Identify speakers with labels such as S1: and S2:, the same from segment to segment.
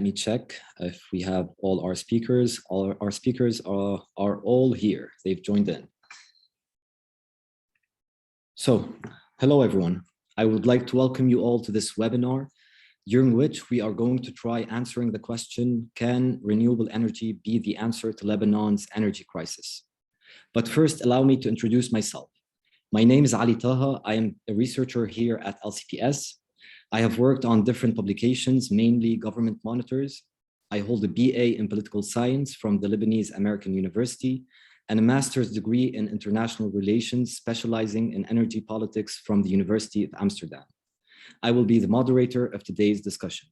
S1: Let me check if we have all our speakers. All our speakers are all here. They've joined in. So, hello everyone. I would like to welcome you all to this webinar, during which we are going to try answering the question, can renewable energy be the answer to Lebanon's energy crisis? But first, allow me to introduce myself. My name is Ali Taha. I am a researcher here at LCPS. I have worked on different publications, mainly government monitors. I hold a BA in political science from the Lebanese American University and a master's degree in international relations, specializing in energy politics from the University of Amsterdam. I will be the moderator of today's discussion.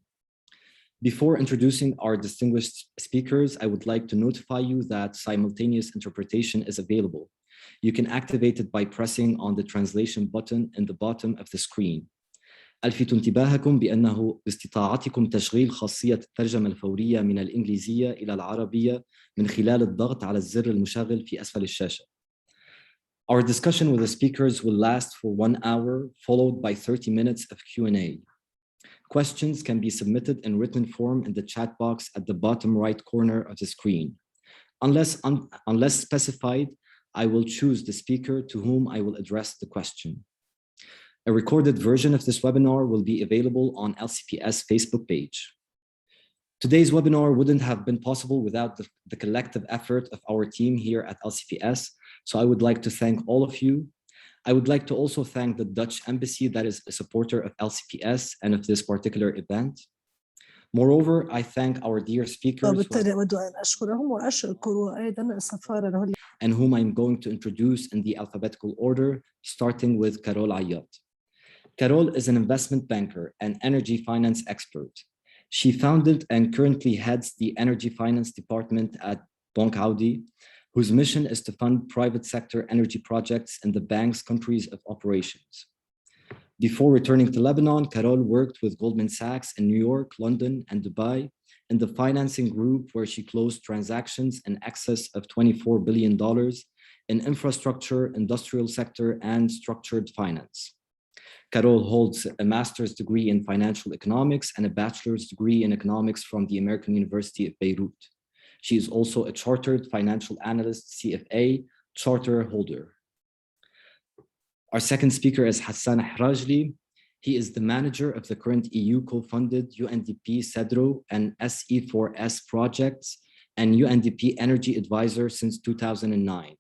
S1: Before introducing our distinguished speakers, I would like to notify you that simultaneous interpretation is available. You can activate it by pressing on the translation button in the bottom of the screen. ألفت انتباهكم بأنه باستطاعتكم تشغيل خاصية الترجمة الفورية من الإنجليزية إلى العربية من خلال الضغط على الزر المشغل في أسفل الشاشة. Our discussion with the speakers will last for 1 hour, followed by 30 minutes of Q&A. Questions can be submitted in written form in the chat box at the bottom right corner of the screen. Unless specified, I will choose the speaker to whom I will address the question. A recorded version of this webinar will be available on LCPS Facebook page. Today's webinar wouldn't have been possible without the collective effort of our team here at LCPS, so I would like to thank all of you. I would like to also thank the Dutch Embassy that is a supporter of LCPS and of this particular event. Moreover, I thank our dear speakers and whom I'm going to introduce in the alphabetical order, starting with Carol Ayyat. Carol is an investment banker and energy finance expert. She founded and currently heads the energy finance department at Bank Audi, whose mission is to fund private sector energy projects in the bank's countries of operations. Before returning to Lebanon, Carol worked with Goldman Sachs in New York, London, and Dubai in the financing group, where she closed transactions in excess of $24 billion in infrastructure, industrial sector, and structured finance. Carol holds a master's degree in financial economics and a bachelor's degree in economics from the American University of Beirut. She is also a chartered financial analyst, CFA, charter holder. Our second speaker is Hassan Hrajli. He is the manager of the current EU co-funded UNDP CEDRO and SE4S projects and UNDP Energy Advisor since 2009.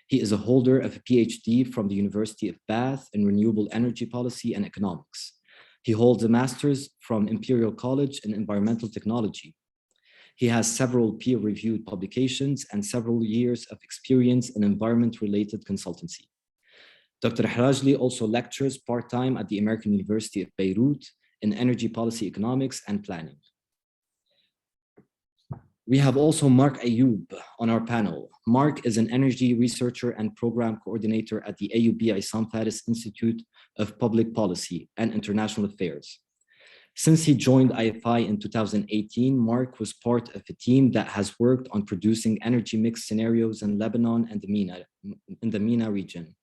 S1: He is a holder of a PhD from the University of Bath in Renewable Energy Policy and Economics. He holds a master's from Imperial College in Environmental Technology. He has several peer-reviewed publications and several years of experience in environment-related consultancy. Dr. Hrajli also lectures part-time at the American University of Beirut in energy policy economics and planning. We have also Mark Ayoub on our panel. Mark is an energy researcher and program coordinator at the AUB Issam Faris Institute of Public Policy and International Affairs. Since he joined IFI in 2018, Mark was part of a team that has worked on producing energy mix scenarios in Lebanon and the MENA region,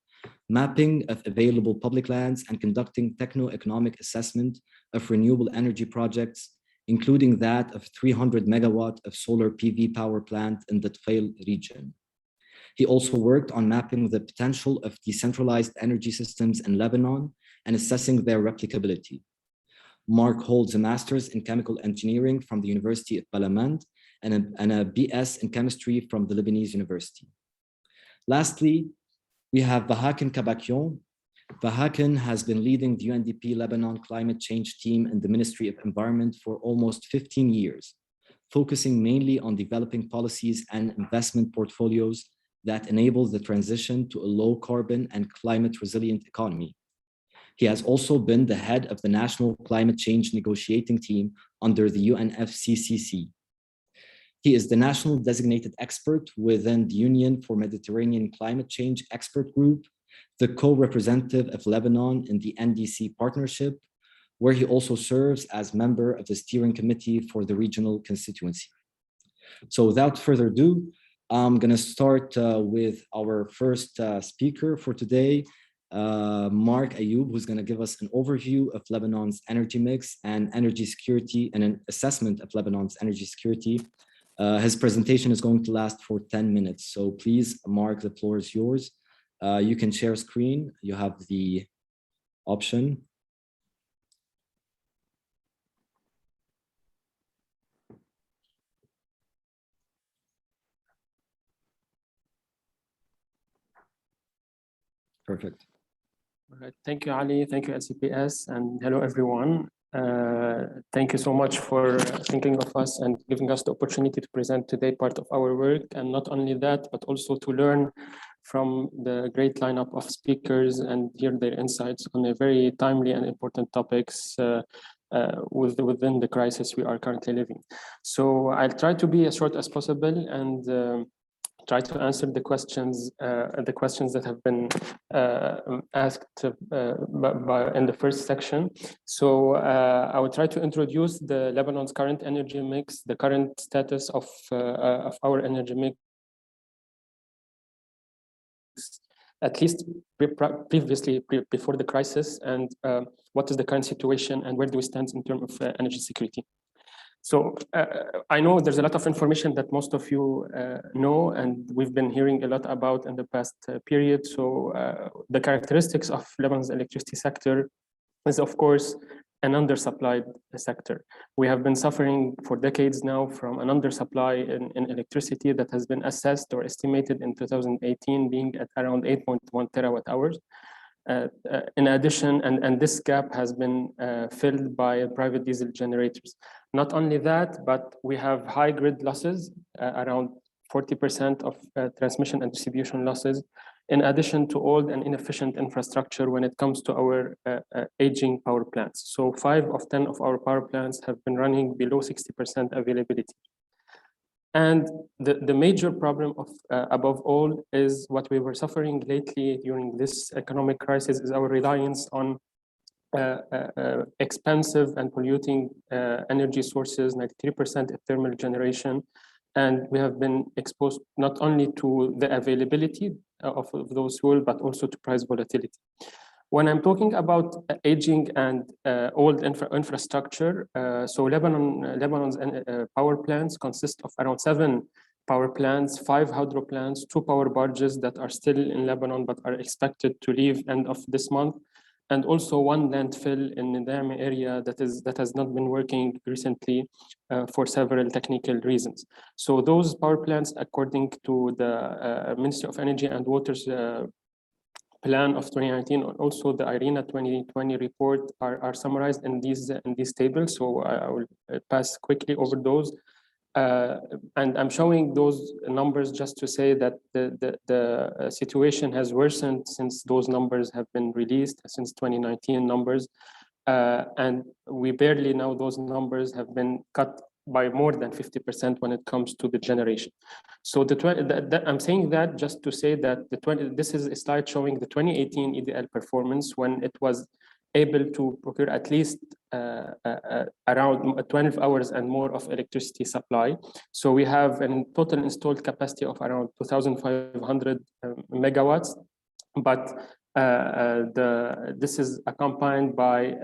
S1: mapping of available public lands, and conducting techno-economic assessment of renewable energy projects, including that of 300 megawatt of solar PV power plant in the Tfail region. He also worked on mapping the potential of decentralized energy systems in Lebanon and assessing their replicability. Mark holds a master's in chemical engineering from the University of Balamand and a BS in chemistry from the Lebanese University. Lastly, we have Vahakin Kabakyon. Vahakin has been leading the UNDP Lebanon climate change team in the Ministry of Environment for almost 15 years, focusing mainly on developing policies and investment portfolios that enable the transition to a low carbon and climate resilient economy. He has also been the head of the National Climate Change Negotiating Team under the UNFCCC. He is the national designated expert within the Union for Mediterranean Climate Change Expert Group, the co-representative of Lebanon in the NDC partnership, where he also serves as member of the steering committee for the regional constituency. So without further ado, I'm going to start with our first speaker for today, Mark Ayoub, who's going to give us an overview of Lebanon's energy mix and energy security and an assessment of Lebanon's energy security. His presentation is going to last for 10 minutes. So please, Mark, the floor is yours. You can share screen. You have the option. Perfect.
S2: All right. Thank you, Ali. Thank you, LCPS, and hello, everyone. Thank you so much for thinking of us and giving us the opportunity to present today part of our work. And not only that, but also to learn from the great lineup of speakers and hear their insights on a very timely and important topics within the crisis we are currently living. So I'll try to be as short as possible and try to answer the questions that have been asked in the first section. So I will try to introduce the Lebanon's current energy mix, the current status of our energy mix, at least previously before the crisis, and what is the current situation and where do we stand in terms of energy security. So I know there's a lot of information that most of you know, and we've been hearing a lot about in the past period. So the characteristics of Lebanon's electricity sector is, of course, an undersupplied sector. We have been suffering for decades now from an undersupply in electricity that has been assessed or estimated in 2018 being at around 8.1 terawatt hours. In addition, and this gap has been filled by private diesel generators. Not only that, but we have high grid losses, around 40% of transmission and distribution losses, in addition to old and inefficient infrastructure when it comes to our aging power plants. So 5 of 10 of our power plants have been running below 60% availability. And the major problem of above all is what we were suffering lately during this economic crisis is our reliance on expensive and polluting energy sources, 93% of thermal generation. And we have been exposed not only to the availability of those fuels, but also to price volatility. When I'm talking about aging and old infrastructure, so Lebanon's power plants consist of around 7 power plants, 5 hydro plants, 2 power barges that are still in Lebanon but are expected to leave end of this month, and also 1 landfill in the Dami area that has not been working recently for several technical reasons. So those power plants, according to the Ministry of Energy and Waters plan of 2019, and also the IRENA 2020 report are summarized in these tables. So I will pass quickly over those. And I'm showing those numbers just to say that the situation has worsened since those numbers have been released, since 2019 numbers. And we barely know those numbers have been cut by more than 50% when it comes to the generation. So I'm saying that just to say that this is a slide showing the 2018 EDL performance when it was able to procure at least around 12 hours and more of electricity supply. So we have a total installed capacity of around 2,500 megawatts, but this is accompanied by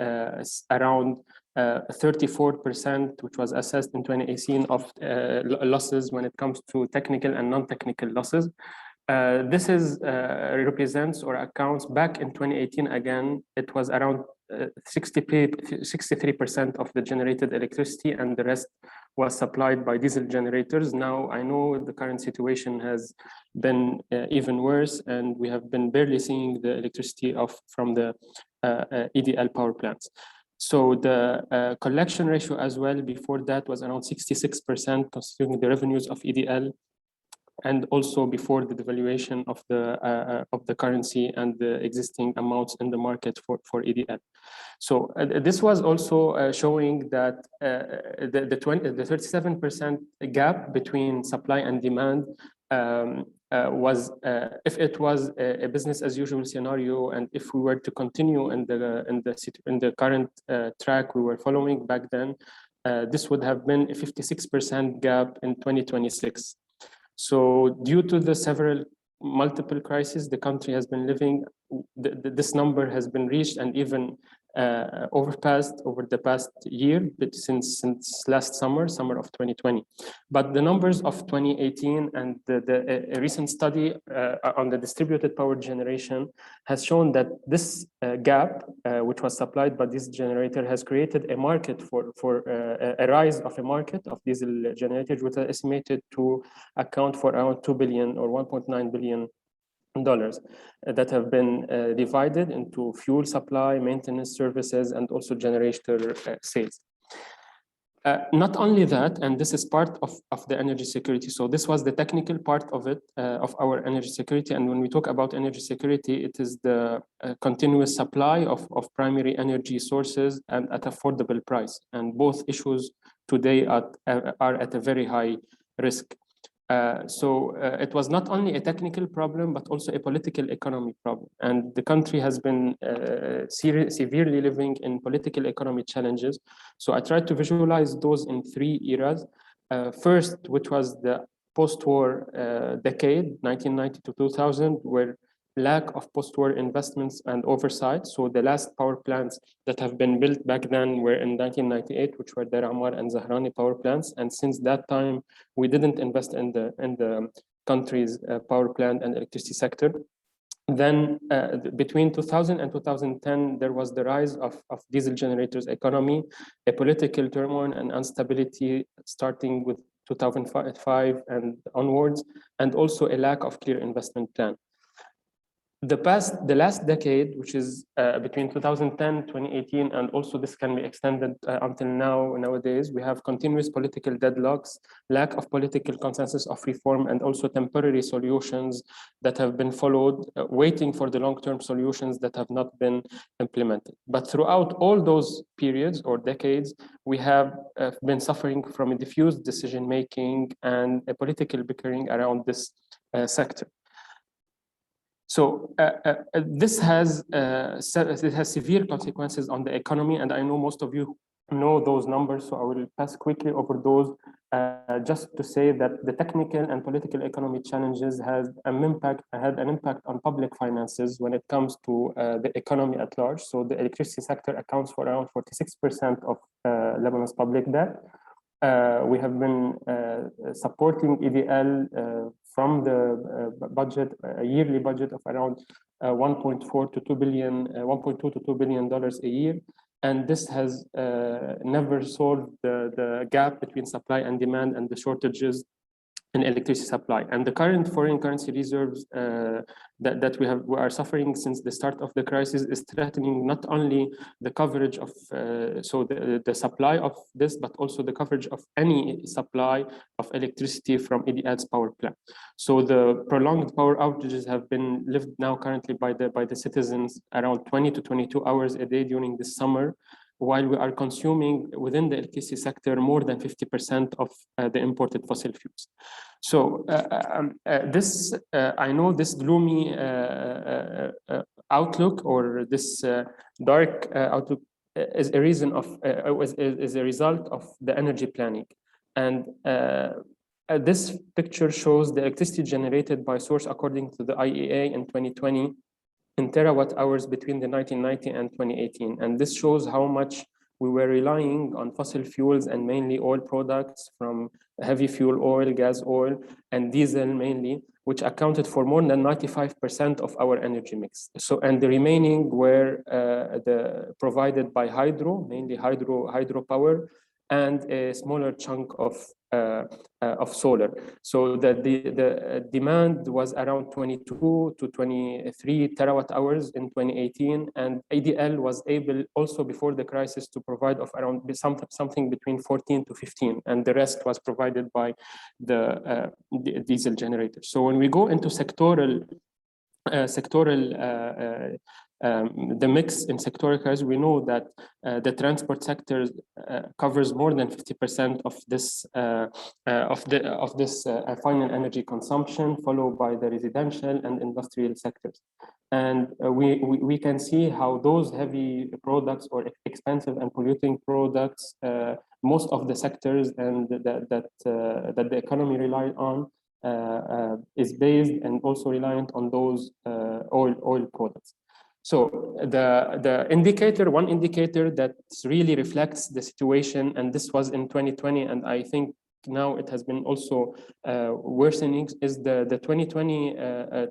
S2: around 34%, which was assessed in 2018 of losses when it comes to technical and non-technical losses. This represents or accounts back in 2018 again, it was around 63% of the generated electricity, and the rest was supplied by diesel generators. Now, I know the current situation has been even worse, and we have been barely seeing the electricity from the EDL power plants. So the collection ratio as well before that was around 66%, considering the revenues of EDL, and also before the devaluation of the currency and the existing amounts in the market for EDL. So this was also showing that the 37% gap between supply and demand was, if it was a business as usual scenario, and if we were to continue in the current track we were following back then, this would have been a 56% gap in 2026. So due to the several multiple crises the country has been living. This number has been reached and even overpassed over the past year, but since last summer of 2020. But the numbers of 2018 and a recent study on the distributed power generation has shown that this gap, which was supplied by this generator, has created a market for a rise of a market of diesel generators, which are estimated to account for around 2 billion or 1.9 billion dollars that have been divided into fuel supply, maintenance services, and also generator sales. Not only that, and this is part of the energy security. So this was the technical part of it, of our energy security. And when we talk about energy security, it is the continuous supply of primary energy sources and at affordable price. And both issues today are at a very high risk. So it was not only a technical problem, but also a political economy problem. And the country has been severely living in political economy challenges. So I tried to visualize those in three eras. First, which was the post-war decade, 1990 to 2000, where lack of post-war investments and oversight. So the last power plants that have been built back then were in 1998, which were the Ramar and Zahrani power plants. And since that time, we didn't invest in the country's power plant and electricity sector. Then between 2000 and 2010, there was the rise of diesel generators economy, a political turmoil and instability starting with 2005 and onwards, and also a lack of clear investment plan. The last decade, which is between 2010, 2018, and also this can be extended until nowadays, we have continuous political deadlocks, lack of political consensus of reform, and also temporary solutions that have been followed, waiting for the long-term solutions that have not been implemented. But throughout all those periods or decades, we have been suffering from a diffused decision-making and a political bickering around this sector. So this has severe consequences on the economy, and I know most of you know those numbers, so I will pass quickly over those just to say that the technical and political economy challenges had an impact on public finances when it comes to the economy at large. So the electricity sector accounts for around 46% of Lebanon's public debt. We have been supporting EDL from the budget, a yearly budget of around 1.4 to 2 billion, 1.2 to 2 billion dollars a year. And this has never solved the gap between supply and demand and the shortages in electricity supply. And the current foreign currency reserves that we are suffering since the start of the crisis is threatening not only the coverage of the supply of this, but also the coverage of any supply of electricity from EDL's power plant. So the prolonged power outages have been lived now currently by the citizens around 20 to 22 hours a day during the summer, while we are consuming within the electricity sector more than 50% of the imported fossil fuels. So I know this gloomy outlook or this dark outlook is a reason of is a result of the energy planning. And this picture shows the electricity generated by source according to the IEA in 2020 in terawatt hours between the 1990 and 2018. And this shows how much we were relying on fossil fuels and mainly oil products from heavy fuel oil, gas oil, and diesel mainly, which accounted for more than 95% of our energy mix. So, and the remaining were provided by hydro, mainly hydropower, and a smaller chunk of solar. So that the demand was around 22 to 23 terawatt hours in 2018, and ADL was able also before the crisis to provide of around something between 14 to 15, and the rest was provided by the diesel generators. So when we go into sectoral the mix in sectoral crisis, we know that the transport sector covers more than 50% of this final energy consumption, followed by the residential and industrial sectors. And we can see how those heavy products or expensive and polluting products, most of the sectors and that the economy relied on, is based and also reliant on those oil products. So one indicator that really reflects the situation, and this was in 2020, and I think now it has been also worsening, is the 2020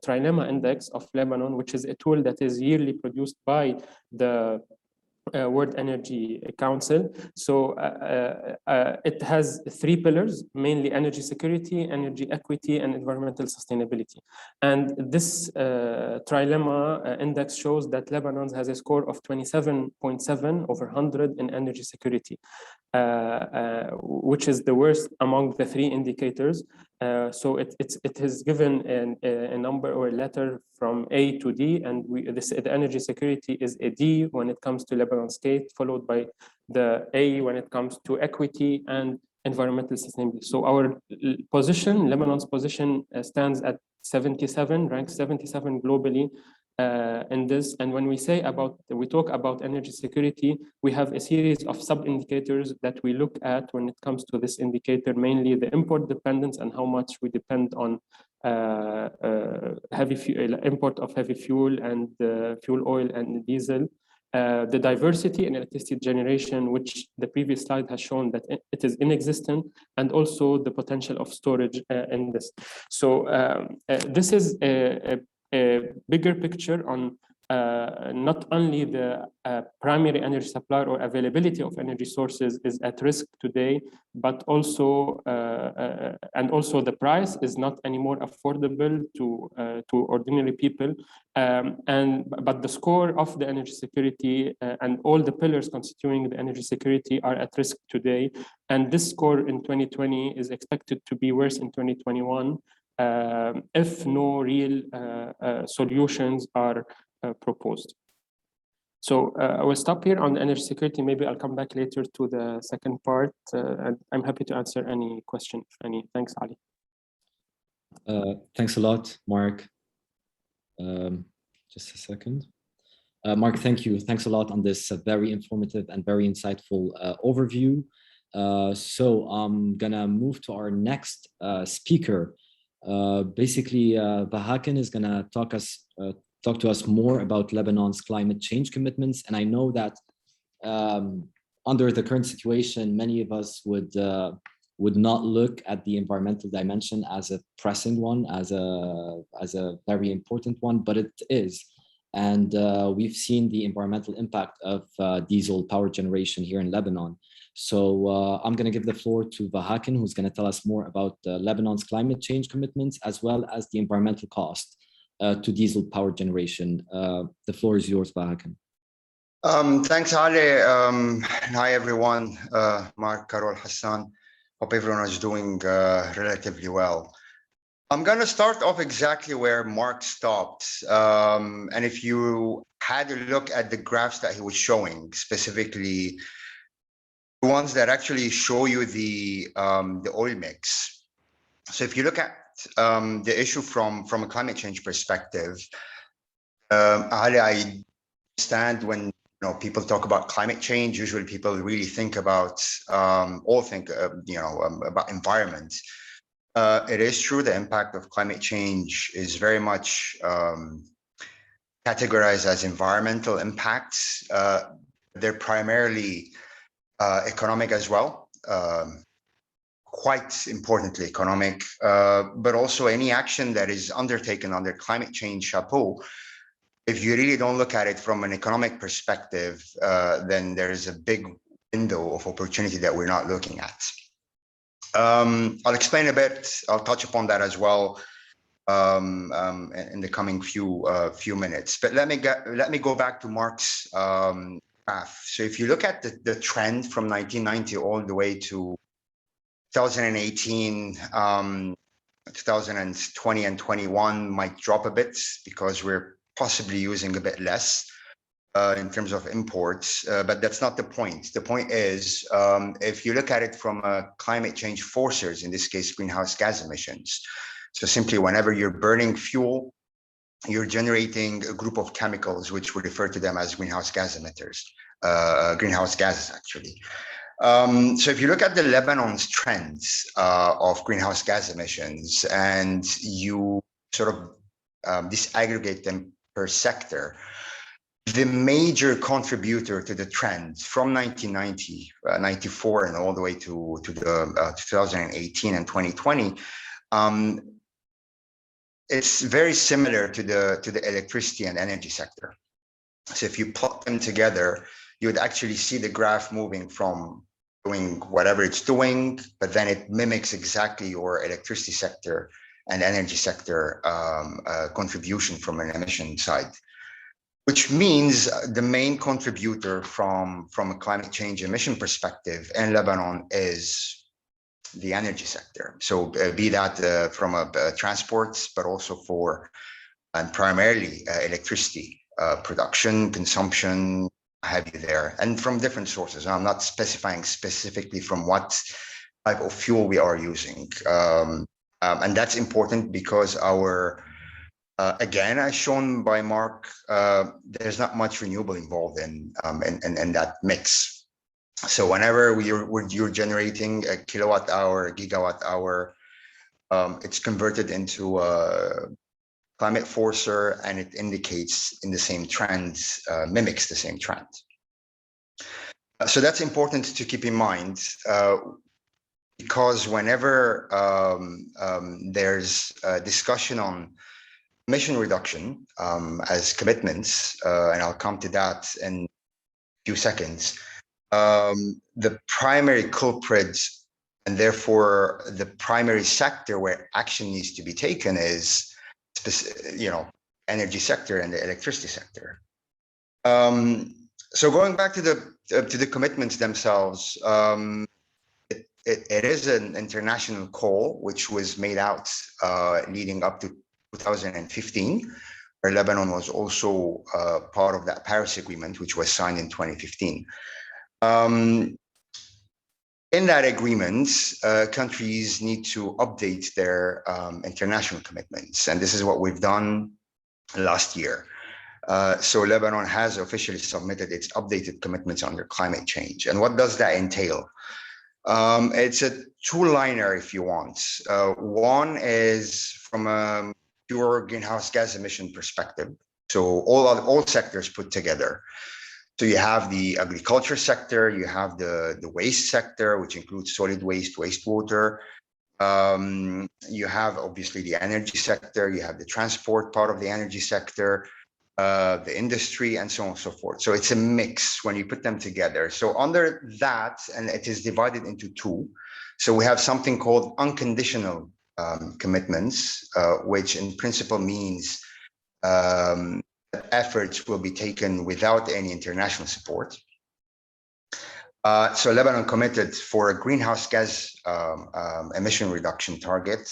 S2: trilemma index of Lebanon, which is a tool that is yearly produced by the World Energy Council. So it has three pillars, mainly energy security, energy equity, and environmental sustainability. And this trilemma index shows that Lebanon has a score of 27.7 over 100 in energy security, which is the worst among the three indicators. So it has given a number or a letter from A to D, and the energy security is a D when it comes to Lebanon state, followed by the A when it comes to equity and environmental sustainability. So our position, Lebanon's position, stands at 77, ranked 77 globally in this. And when we talk about energy security, we have a series of sub-indicators that we look at when it comes to this indicator, mainly the import dependence and how much we depend on import of heavy fuel and fuel oil and diesel. The diversity in electricity generation, which the previous slide has shown that it is inexistent, and also the potential of storage in this. So this is a bigger picture on not only the primary energy supply or availability of energy sources is at risk today, but also the price is not anymore affordable to ordinary people. But the score of the energy security and all the pillars constituting the energy security are at risk today. And this score in 2020 is expected to be worse in 2021 if no real solutions are proposed. So I will stop here on energy security. Maybe I'll come back later to the second part, and I'm happy to answer any question, if any. Thanks, Ali.
S1: Thanks a lot, Mark. Just a second. Mark, thank you. Thanks a lot on this very informative and very insightful overview. So I'm gonna move to our next speaker. Basically, Vahakin is gonna talk to us more about Lebanon's climate change commitments. And I know that under the current situation, many of us would not look at the environmental dimension as a pressing one, as a very important one, but it is. And we've seen the environmental impact of diesel power generation here in Lebanon. So I'm going to give the floor to Vahakin, who's going to tell us more about Lebanon's climate change commitments, as well as the environmental cost to diesel power generation. The floor is yours, Vahakin.
S3: Thanks, Ali. Hi, everyone. Mark, Carol, Hassan. Hope everyone is doing relatively well. I'm going to start off exactly where Mark stopped. And if you had a look at the graphs that he was showing, specifically the ones that actually show you the oil mix. So if you look at the issue from a climate change perspective, Ali, I understand when people talk about climate change, usually people really think about about environment. It is true the impact of climate change is very much categorized as environmental impacts. They're primarily economic as well, quite importantly economic, but also any action that is undertaken under climate change chapeau, if you really don't look at it from an economic perspective, then there is a big window of opportunity that we're not looking at. I'll explain a bit. I'll touch upon that as well in the coming few minutes. But let me go back to Mark's graph. So if you look at the trend from 1990 all the way to 2018, 2020 and 21 might drop a bit because we're possibly using a bit less in terms of imports, but that's not the point. The point is, if you look at it from climate change forcers, in this case, greenhouse gas emissions. So simply whenever you're burning fuel, you're generating a group of chemicals, which we refer to them as greenhouse gas emitters, greenhouse gases actually. So if you look at the Lebanon's trends of greenhouse gas emissions and you sort of disaggregate them per sector, the major contributor to the trend from 1990, 94, and all the way to the 2018 and 2020, it's very similar to the electricity and energy sector. So if you plot them together, you would actually see the graph moving from doing whatever it's doing, but then it mimics exactly your electricity sector and energy sector contribution from an emission side, which means the main contributor from a climate change emission perspective in Lebanon is the energy sector. So be that from transports, but also for, and primarily electricity production, consumption, have you there, and from different sources. I'm not specifying specifically from what type of fuel we are using. And that's important because our, again, as shown by Mark, there's not much renewable involved in that mix. So whenever you're generating a kilowatt hour, gigawatt hour, it's converted into a climate forcer, and it indicates in the same trends, mimics the same trend. So that's important to keep in mind, because whenever there's a discussion on emission reduction as commitments, and I'll come to that in a few seconds, the primary culprits and therefore the primary sector where action needs to be taken is, energy sector and the electricity sector. So going back to the commitments themselves, it is an international call which was made out leading up to 2015, where Lebanon was also part of that Paris Agreement, which was signed in 2015. In that agreement, countries need to update their international commitments, and this is what we've done last year. So Lebanon has officially submitted its updated commitments under climate change. And what does that entail? It's a two-liner, if you want. One is from a pure greenhouse gas emission perspective. So all sectors put together. So you have the agriculture sector, you have the waste sector, which includes solid waste, wastewater. You have obviously the energy sector, you have the transport part of the energy sector, the industry, and so on and so forth. So it's a mix when you put them together. So under that, and it is divided into two. So we have something called unconditional commitments, which in principle means efforts will be taken without any international support. So Lebanon committed for a greenhouse gas emission reduction target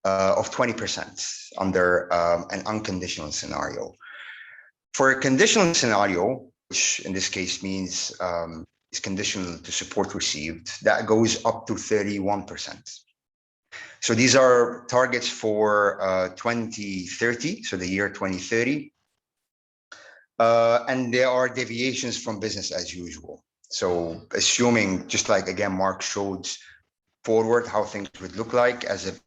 S3: of 20% under an unconditional scenario. For a conditional scenario, which in this case means is conditional to support received, that goes up to 31%. So these are targets for 2030, so the year 2030. And there are deviations from business as usual. So assuming, just like again, Mark showed forward how things would look like as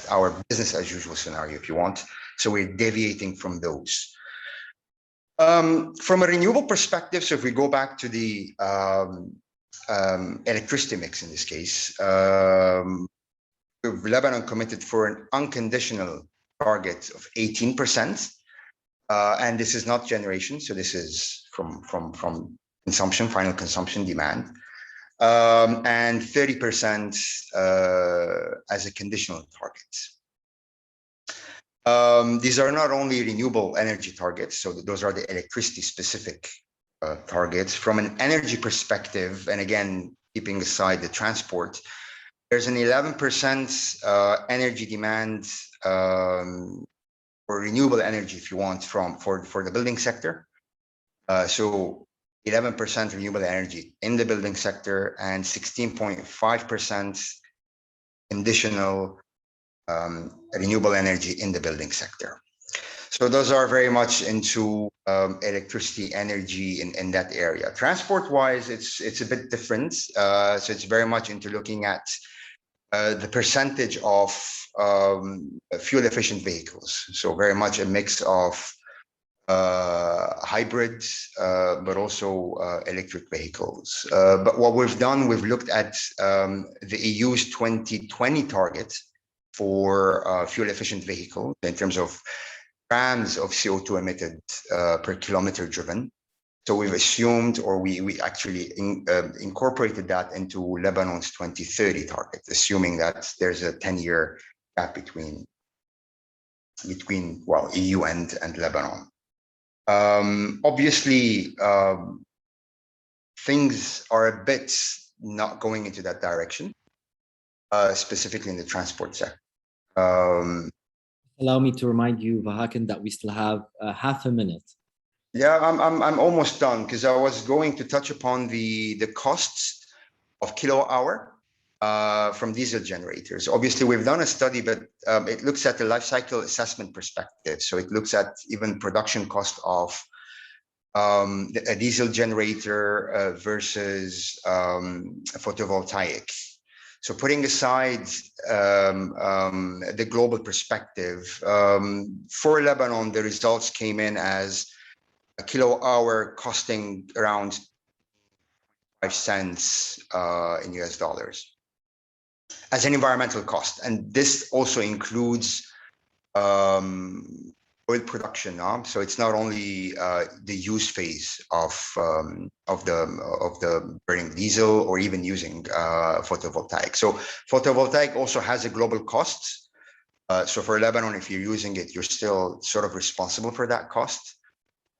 S3: our business as usual scenario, if you want. So we're deviating from those. From a renewable perspective, so if we go back to the electricity mix in this case, Lebanon committed for an unconditional target of 18%. And this is not generation, so this is from consumption, final consumption demand, and 30% as a conditional target. These are not only renewable energy targets, so those are the electricity specific targets. From an energy perspective, and again, keeping aside the transport, there's an 11% energy demand or renewable energy, if you want, for the building sector. So 11% renewable energy in the building sector and 16.5% conditional renewable energy in the building sector. So those are very much into electricity, energy in that area. Transport-wise, it's a bit different. So it's very much into looking at the percentage of fuel-efficient vehicles. So very much a mix of hybrids, but also electric vehicles. But what we've done, we've looked at the EU's 2020 target for fuel-efficient vehicles in terms of grams of CO2 emitted per kilometer driven. So we've assumed, or we actually incorporated that into Lebanon's 2030 target, assuming that there's a 10-year gap between well, EU and Lebanon. Obviously, things are a bit not going into that direction, specifically in the transport sector.
S1: Allow me to remind you, Vahakin, that we still have half a minute.
S3: Yeah, I'm almost done, because I was going to touch upon the costs of kilowatt hour from diesel generators. Obviously, we've done a study, but it looks at the life cycle assessment perspective. So it looks at even production cost of a diesel generator versus photovoltaic. So putting aside the global perspective, for Lebanon, the results came in as a kilowatt hour costing around 5 cents in US dollars as an environmental cost. And this also includes oil production. So it's not only the use phase of the burning diesel or even using photovoltaic. So photovoltaic also has a global cost. So for Lebanon, if you're using it, you're still sort of responsible for that cost.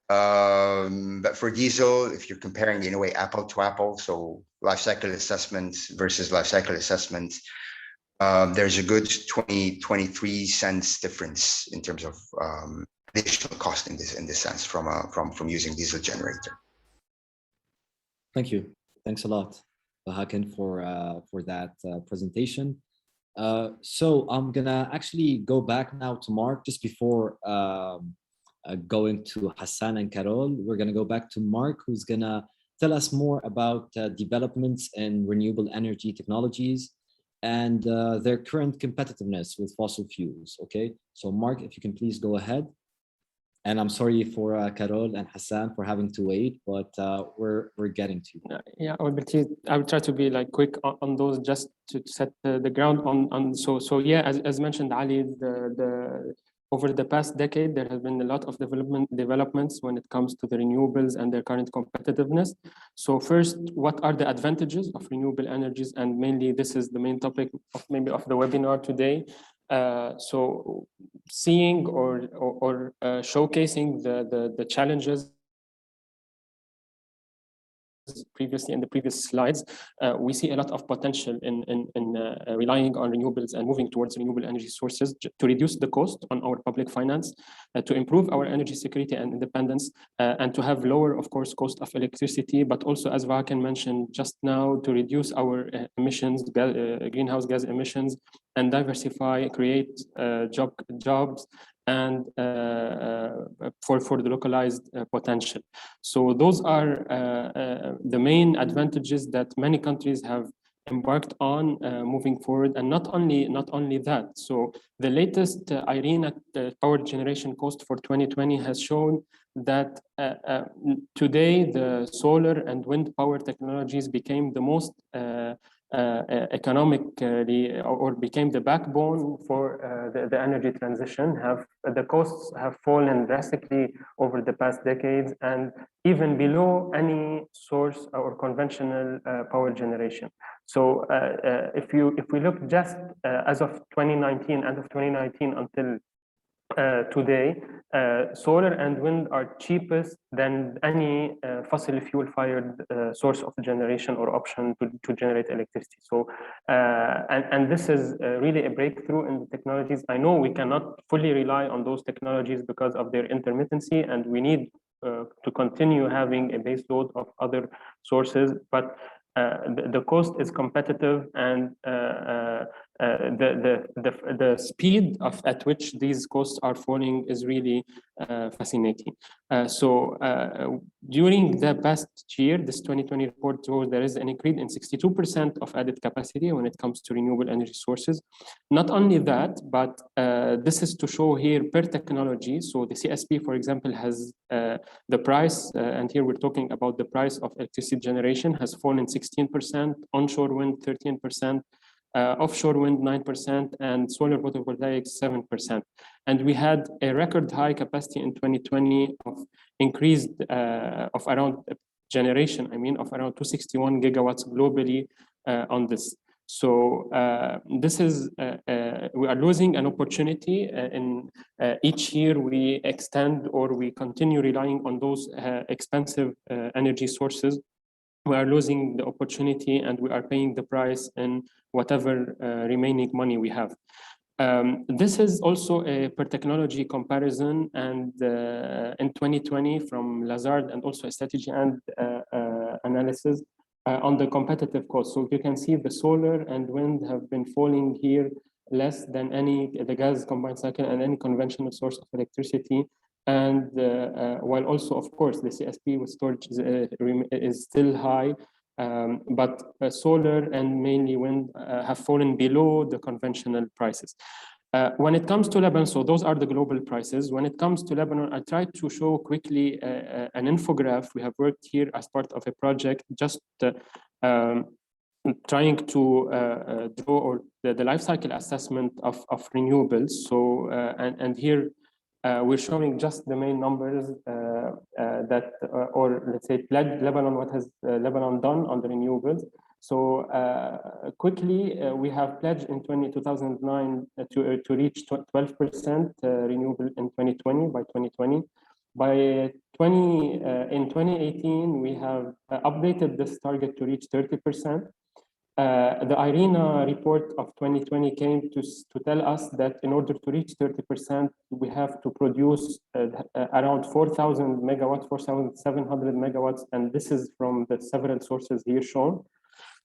S3: But for diesel, if you're comparing in a way apple to apple, so life cycle assessment versus life cycle assessment, there's a good 23 cents difference in terms of additional cost in this sense from using diesel generator.
S1: Thank you. Thanks a lot, Vahakin, for that presentation. So I'm gonna actually go back now to Mark just before going to Hassan and Carol. We're gonna go back to Mark, who's gonna tell us more about developments in renewable energy technologies and their current competitiveness with fossil fuels. Okay, so Mark, if you can please go ahead. And I'm sorry for Carol and Hassan for having to wait, but we're getting to you.
S2: Yeah, I will try to be like quick on those, just to set the ground on. So yeah, as mentioned, Ali, over the past decade, there has been a lot of developments when it comes to the renewables and their current competitiveness. So first, what are the advantages of renewable energies? And mainly, this is the main topic of the webinar today. So seeing or showcasing the challenges previously in the previous slides, we see a lot of potential in relying on renewables and moving towards renewable energy sources to reduce the cost on our public finance, to improve our energy security and independence, and to have lower, of course, cost of electricity, but also, as Vahakin mentioned just now, to reduce our emissions, greenhouse gas emissions, and diversify, create jobs, and for the localized potential. So those are the main advantages that many countries have embarked on moving forward. And not only that, so the latest IRENA power generation cost for 2020 has shown that today the solar and wind power technologies became the most economically, or became the backbone for the energy transition. The costs have fallen drastically over the past decades, and even below any source or conventional power generation. So if we look just as of 2019, end of 2019 until today, solar and wind are cheapest than any fossil fuel-fired source of generation or option to generate electricity. So, and this is really a breakthrough in the technologies. I know we cannot fully rely on those technologies because of their intermittency, and we need to continue having a base load of other sources, but the cost is competitive, and the speed at which these costs are falling is really fascinating. During the past year, this 2020 report shows there is an increase in 62% of added capacity when it comes to renewable energy sources. Not only that, but this is to show here per technology. So the CSP, for example, has the price, and here we're talking about the price of electricity generation has fallen 16%, onshore wind 13%, offshore wind 9%, and solar photovoltaics 7%. And we had a record high capacity in 2020 of increased of around generation, of around 261 gigawatts globally on this. So this is, we are losing an opportunity in each year we extend or we continue relying on those expensive energy sources. We are losing the opportunity and we are paying the price in whatever remaining money we have. This is also a per technology comparison, and in 2020 from Lazard and also a strategy and analysis on the competitive cost. So you can see the solar and wind have been falling here less than the gas combined cycle and any conventional source of electricity. And while also, of course, the CSP with storage is still high, but solar and mainly wind have fallen below the conventional prices. When it comes to Lebanon, so those are the global prices. When it comes to Lebanon, I tried to show quickly an infograph. We have worked here as part of a project, just trying to draw the life cycle assessment of renewables. So, and here, we're showing just the main numbers that, or let's say, Lebanon, what has Lebanon done on the renewables. So quickly, we have pledged in 2009 to reach 12% renewable in 2020, by 2020. In 2018, we have updated this target to reach 30%. The IRENA report of 2020 came to tell us that in order to reach 30%, we have to produce around 4,000 megawatts, 4,700 megawatts, and this is from the several sources here shown.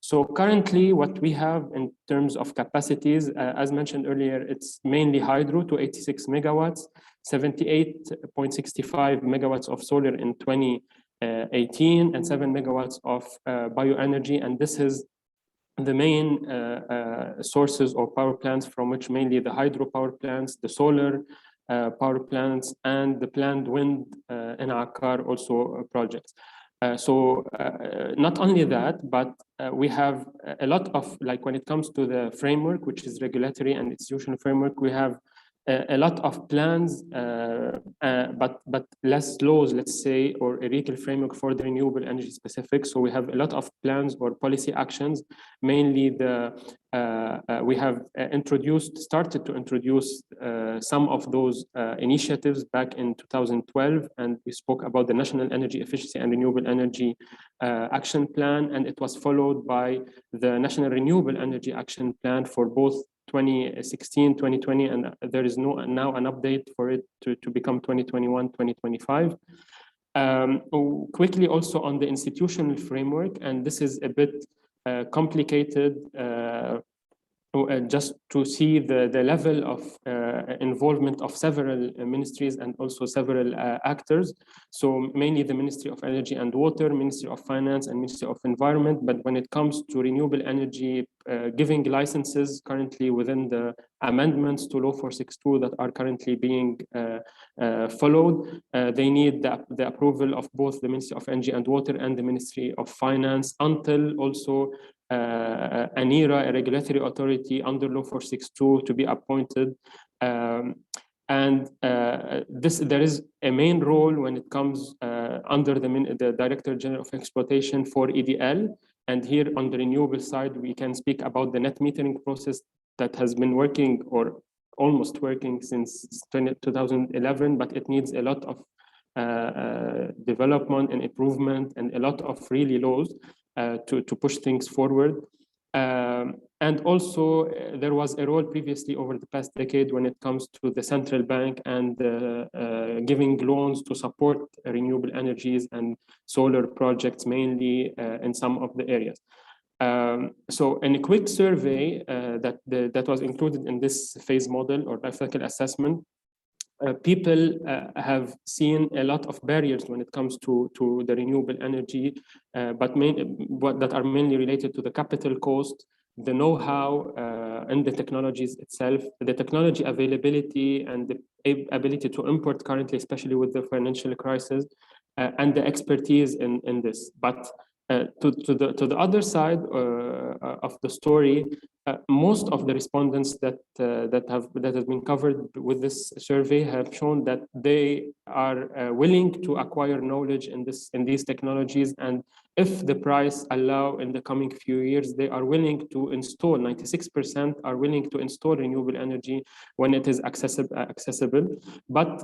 S2: So currently, what we have in terms of capacities, as mentioned earlier, it's mainly hydro to 86 megawatts, 78.65 megawatts of solar in 2018, and 7 megawatts of bioenergy, and this is the main sources or power plants from which mainly the hydro power plants, the solar power plants, and the planned wind in Akkar also projects. So not only that, but we have a lot of, like when it comes to the framework, which is regulatory and institutional framework, we have a lot of plans, but less laws, let's say, or a legal framework for the renewable energy specific. So we have a lot of plans or policy actions. Mainly we have started to introduce some of those initiatives back in 2012, and we spoke about the National Energy Efficiency and Renewable Energy Action Plan, and it was followed by the National Renewable Energy Action Plan for both 2016, 2020, and there is now an update for it to become 2021, 2025. Quickly also on the institutional framework, and this is a bit complicated, just to see the level of involvement of several ministries and also several actors. So mainly the Ministry of Energy and Water, Ministry of Finance, and Ministry of Environment. But when it comes to renewable energy, giving licenses currently within the amendments to Law 462 that are currently being followed, they need the approval of both the Ministry of Energy and Water and the Ministry of Finance, until also a regulatory authority under Law 462 to be appointed. There is a main role when it comes under the Director General of Exploitation for EDL. And here on the renewable side, we can speak about the net metering process that has been working or almost working since 2011, but it needs a lot of development and improvement and a lot of really laws to push things forward. And also there was a role previously over the past decade when it comes to the central bank and giving loans to support renewable energies and solar projects mainly in some of the areas. So in a quick survey that was included in this phase model or life cycle assessment, people have seen a lot of barriers when it comes to the renewable energy, but that are mainly related to the capital cost, the know-how, and the technologies itself, the technology availability and the ability to import currently, especially with the financial crisis, and the expertise in this. But to the other side of the story, most of the respondents that has been covered with this survey have shown that they are willing to acquire knowledge in these technologies, and if the price allow in the coming few years, they are willing to install. 96% are willing to install renewable energy when it is accessible. But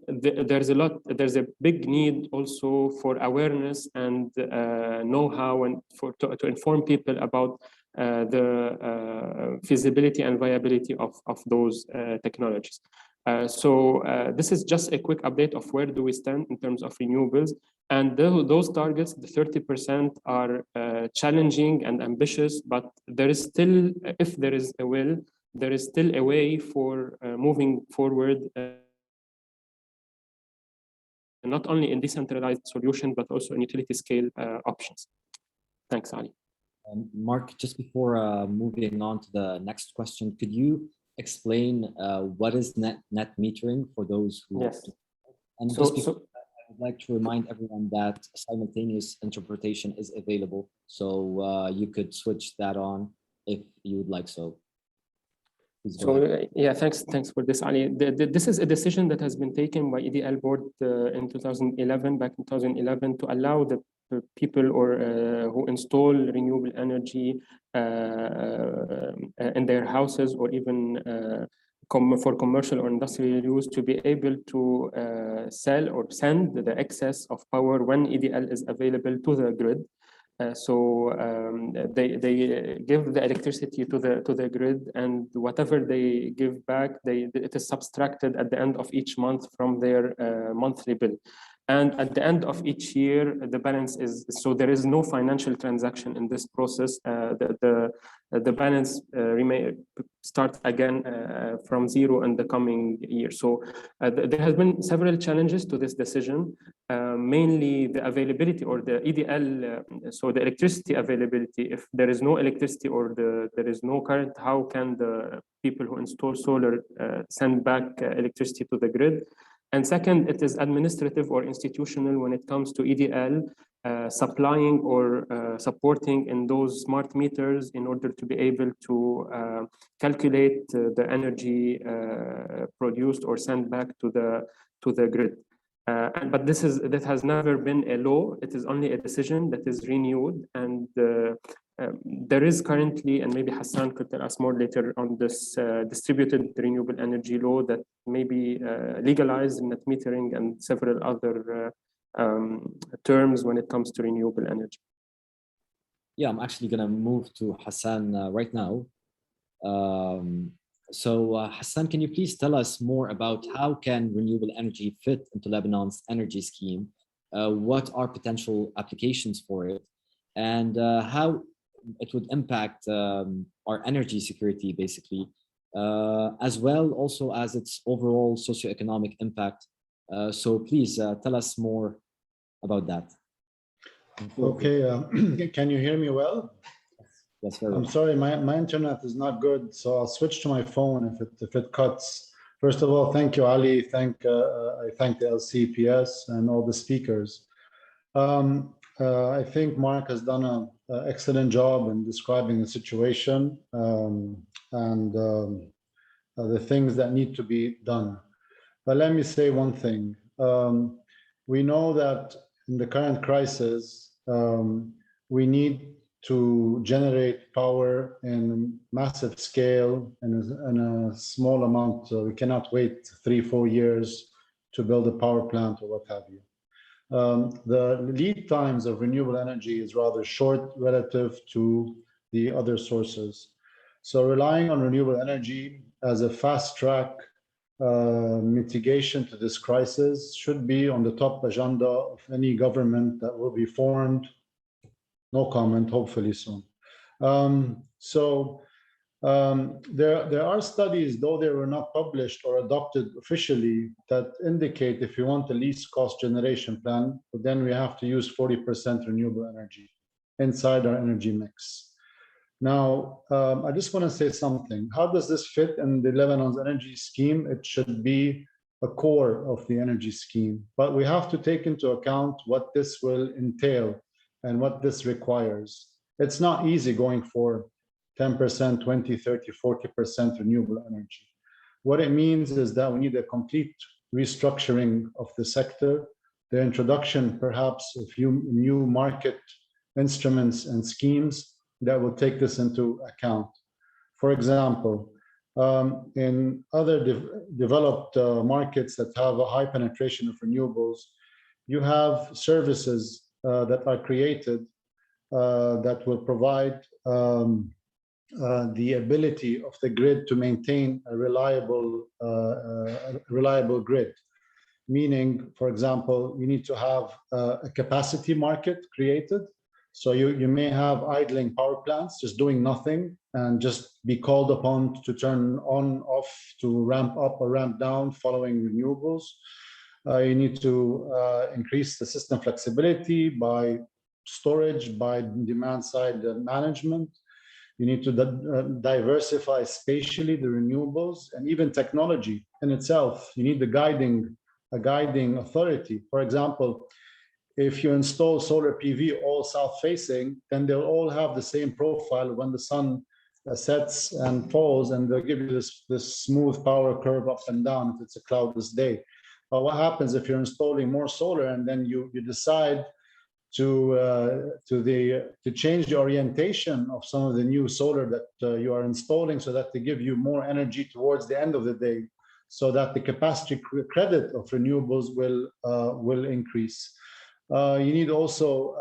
S2: there's a big need also for awareness and know-how, and to inform people about the feasibility and viability of those technologies. So this is just a quick update of where do we stand in terms of renewables. And those targets, the 30%, are challenging and ambitious, but there is still, if there is a will, there is still a way for moving forward, not only in decentralized solutions, but also in utility scale options. Thanks, Ali.
S1: Mark, just before moving on to the next question, could you explain what is net metering for those who?
S2: Yes.
S1: And just before, I would like to remind everyone that simultaneous interpretation is available, so you could switch that on if you would like so.
S2: So yeah, thanks for this, Ali. This is a decision that has been taken by EDL board in 2011, back in 2011, to allow the people who install renewable energy in their houses, or even for commercial or industrial use, to be able to sell or send the excess of power when EDL is available to the grid. They give the electricity to the grid, and whatever they give back, it is subtracted at the end of each month from their monthly bill. And at the end of each year, the balance is, so there is no financial transaction in this process. The balance starts again from zero in the coming year. So there has been several challenges to this decision, mainly the availability or the EDL, so the electricity availability. If there is no electricity or there is no current, how can the people who install solar send back electricity to the grid? And second, it is administrative or institutional when it comes to EDL supplying or supporting in those smart meters in order to be able to calculate the energy produced or sent back to the grid. But that has never been a law. It is only a decision that is renewed, and there is currently, and maybe Hassan could tell us more later on this distributed renewable energy law that may be legalized net metering and several other terms when it comes to renewable energy.
S1: Yeah, I'm actually going to move to Hassan right now. Hassan, can you please tell us more about how can renewable energy fit into Lebanon's energy scheme? What are potential applications for it? And how it would impact our energy security, basically, as well also as its overall socioeconomic impact. So please tell us more about that.
S4: Okay, can you hear me well?
S1: Yes, very well.
S4: I'm sorry, my internet is not good, so I'll switch to my phone if it cuts. First of all, thank you, Ali. I thank the LCPS and all the speakers. I think Mark has done an excellent job in describing the situation and the things that need to be done. But let me say one thing. We know that in the current crisis, we need to generate power in massive scale and in a small amount. We cannot wait 3-4 years to build a power plant or what have you. The lead times of renewable energy is rather short relative to the other sources. So relying on renewable energy as a fast track mitigation to this crisis should be on the top agenda of any government that will be formed. No comment, hopefully soon. There are studies, though they were not published or adopted officially, that indicate if you want the least cost generation plan, then we have to use 40% renewable energy inside our energy mix. Now, I just want to say something. How does this fit in the Lebanon's energy scheme? It should be a core of the energy scheme, but we have to take into account what this will entail and what this requires. It's not easy going for 10%, 20, 30, 40% renewable energy. What it means is that we need a complete restructuring of the sector, the introduction perhaps of new market instruments and schemes that will take this into account. For example, in other developed markets that have a high penetration of renewables, you have services that are created that will provide the ability of the grid to maintain a reliable grid. Meaning, for example, you need to have a capacity market created. So you may have idling power plants just doing nothing and just be called upon to turn on, off, to ramp up or ramp down following renewables. You need to increase the system flexibility by storage, by demand side management. You need to diversify spatially the renewables and even technology in itself. You need a guiding authority. For example, if you install solar PV all south facing, then they'll all have the same profile when the sun sets and falls, and they'll give you this smooth power curve up and down if it's a cloudless day. But what happens if you're installing more solar and then you decide to change the orientation of some of the new solar that you are installing so that they give you more energy towards the end of the day, so that the capacity credit of renewables will increase. You need also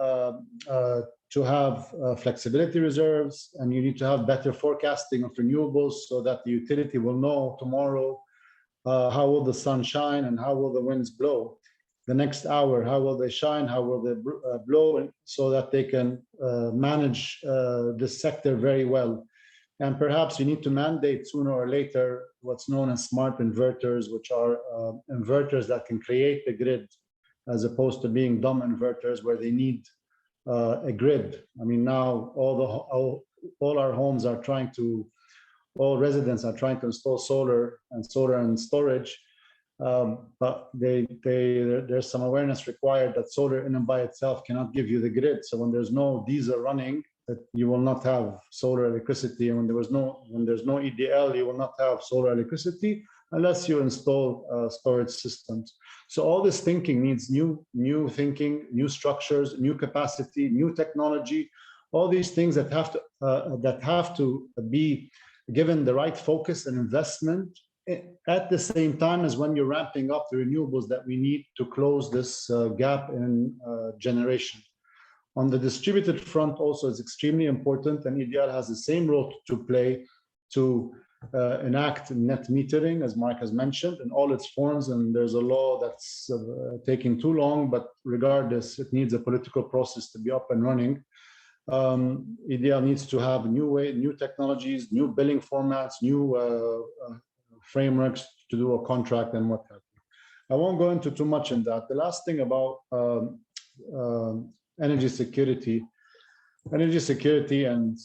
S4: to have flexibility reserves, and you need to have better forecasting of renewables so that the utility will know tomorrow how will the sun shine and how will the winds blow. The next hour, how will they shine, how will they blow, so that they can manage this sector very well. And perhaps you need to mandate sooner or later what's known as smart inverters, which are inverters that can create the grid, as opposed to being dumb inverters where they need a grid. I mean, now all our homes are trying to, all residents are trying to install solar and storage, but there's some awareness required that solar in and by itself cannot give you the grid. So when there's no diesel running, that you will not have solar electricity, and when there's no EDL, you will not have solar electricity unless you install storage systems. So all this thinking needs new thinking, new structures, new capacity, new technology, all these things that have to be given the right focus and investment at the same time as when you're ramping up the renewables that we need to close this gap in generation. On the distributed front also is extremely important, and EDL has the same role to play to enact net metering, as Mark has mentioned, in all its forms. And there's a law that's taking too long, but regardless, it needs a political process to be up and running. EDL needs to have new technologies, new billing formats, new frameworks to do a contract and what have you. I won't go into too much in that. The last thing about energy security and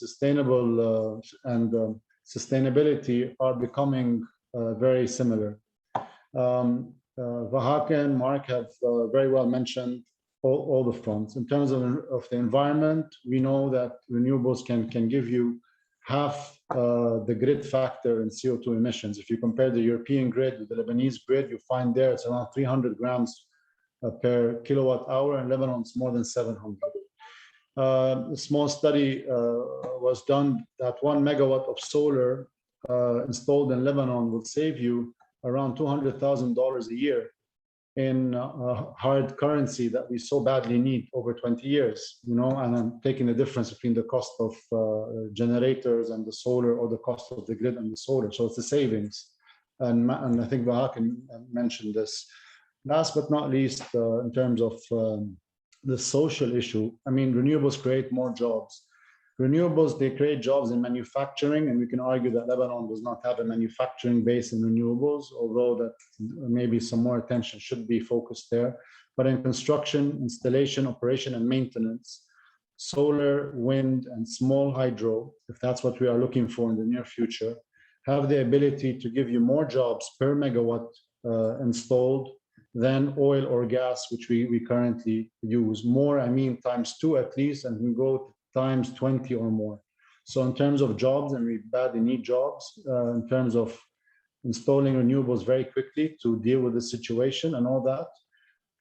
S4: sustainability are becoming very similar. Vahaka and Mark have very well mentioned all the fronts. In terms of the environment, we know that renewables can give you half the grid factor in CO2 emissions. If you compare the European grid with the Lebanese grid, you find there it's around 300 grams per kilowatt hour, and Lebanon it's more than 700. A small study was done that 1 megawatt of solar installed in Lebanon will save you around $200,000 a year in hard currency that we so badly need over 20 years, and I'm taking the difference between the cost of generators and the solar, or the cost of the grid and the solar. So it's a savings. And I think Vahaka mentioned this. Last but not least, in terms of the social issue, I mean, renewables create more jobs. Renewables, they create jobs in manufacturing, and we can argue that Lebanon does not have a manufacturing base in renewables, although that maybe some more attention should be focused there. But in construction, installation, operation, and maintenance, solar, wind, and small hydro, if that's what we are looking for in the near future, have the ability to give you more jobs per megawatt installed than oil or gas, which we currently use. More, I mean, ×2 at least, and we go ×20 or more. So in terms of jobs, and we badly need jobs, in terms of installing renewables very quickly to deal with the situation and all that,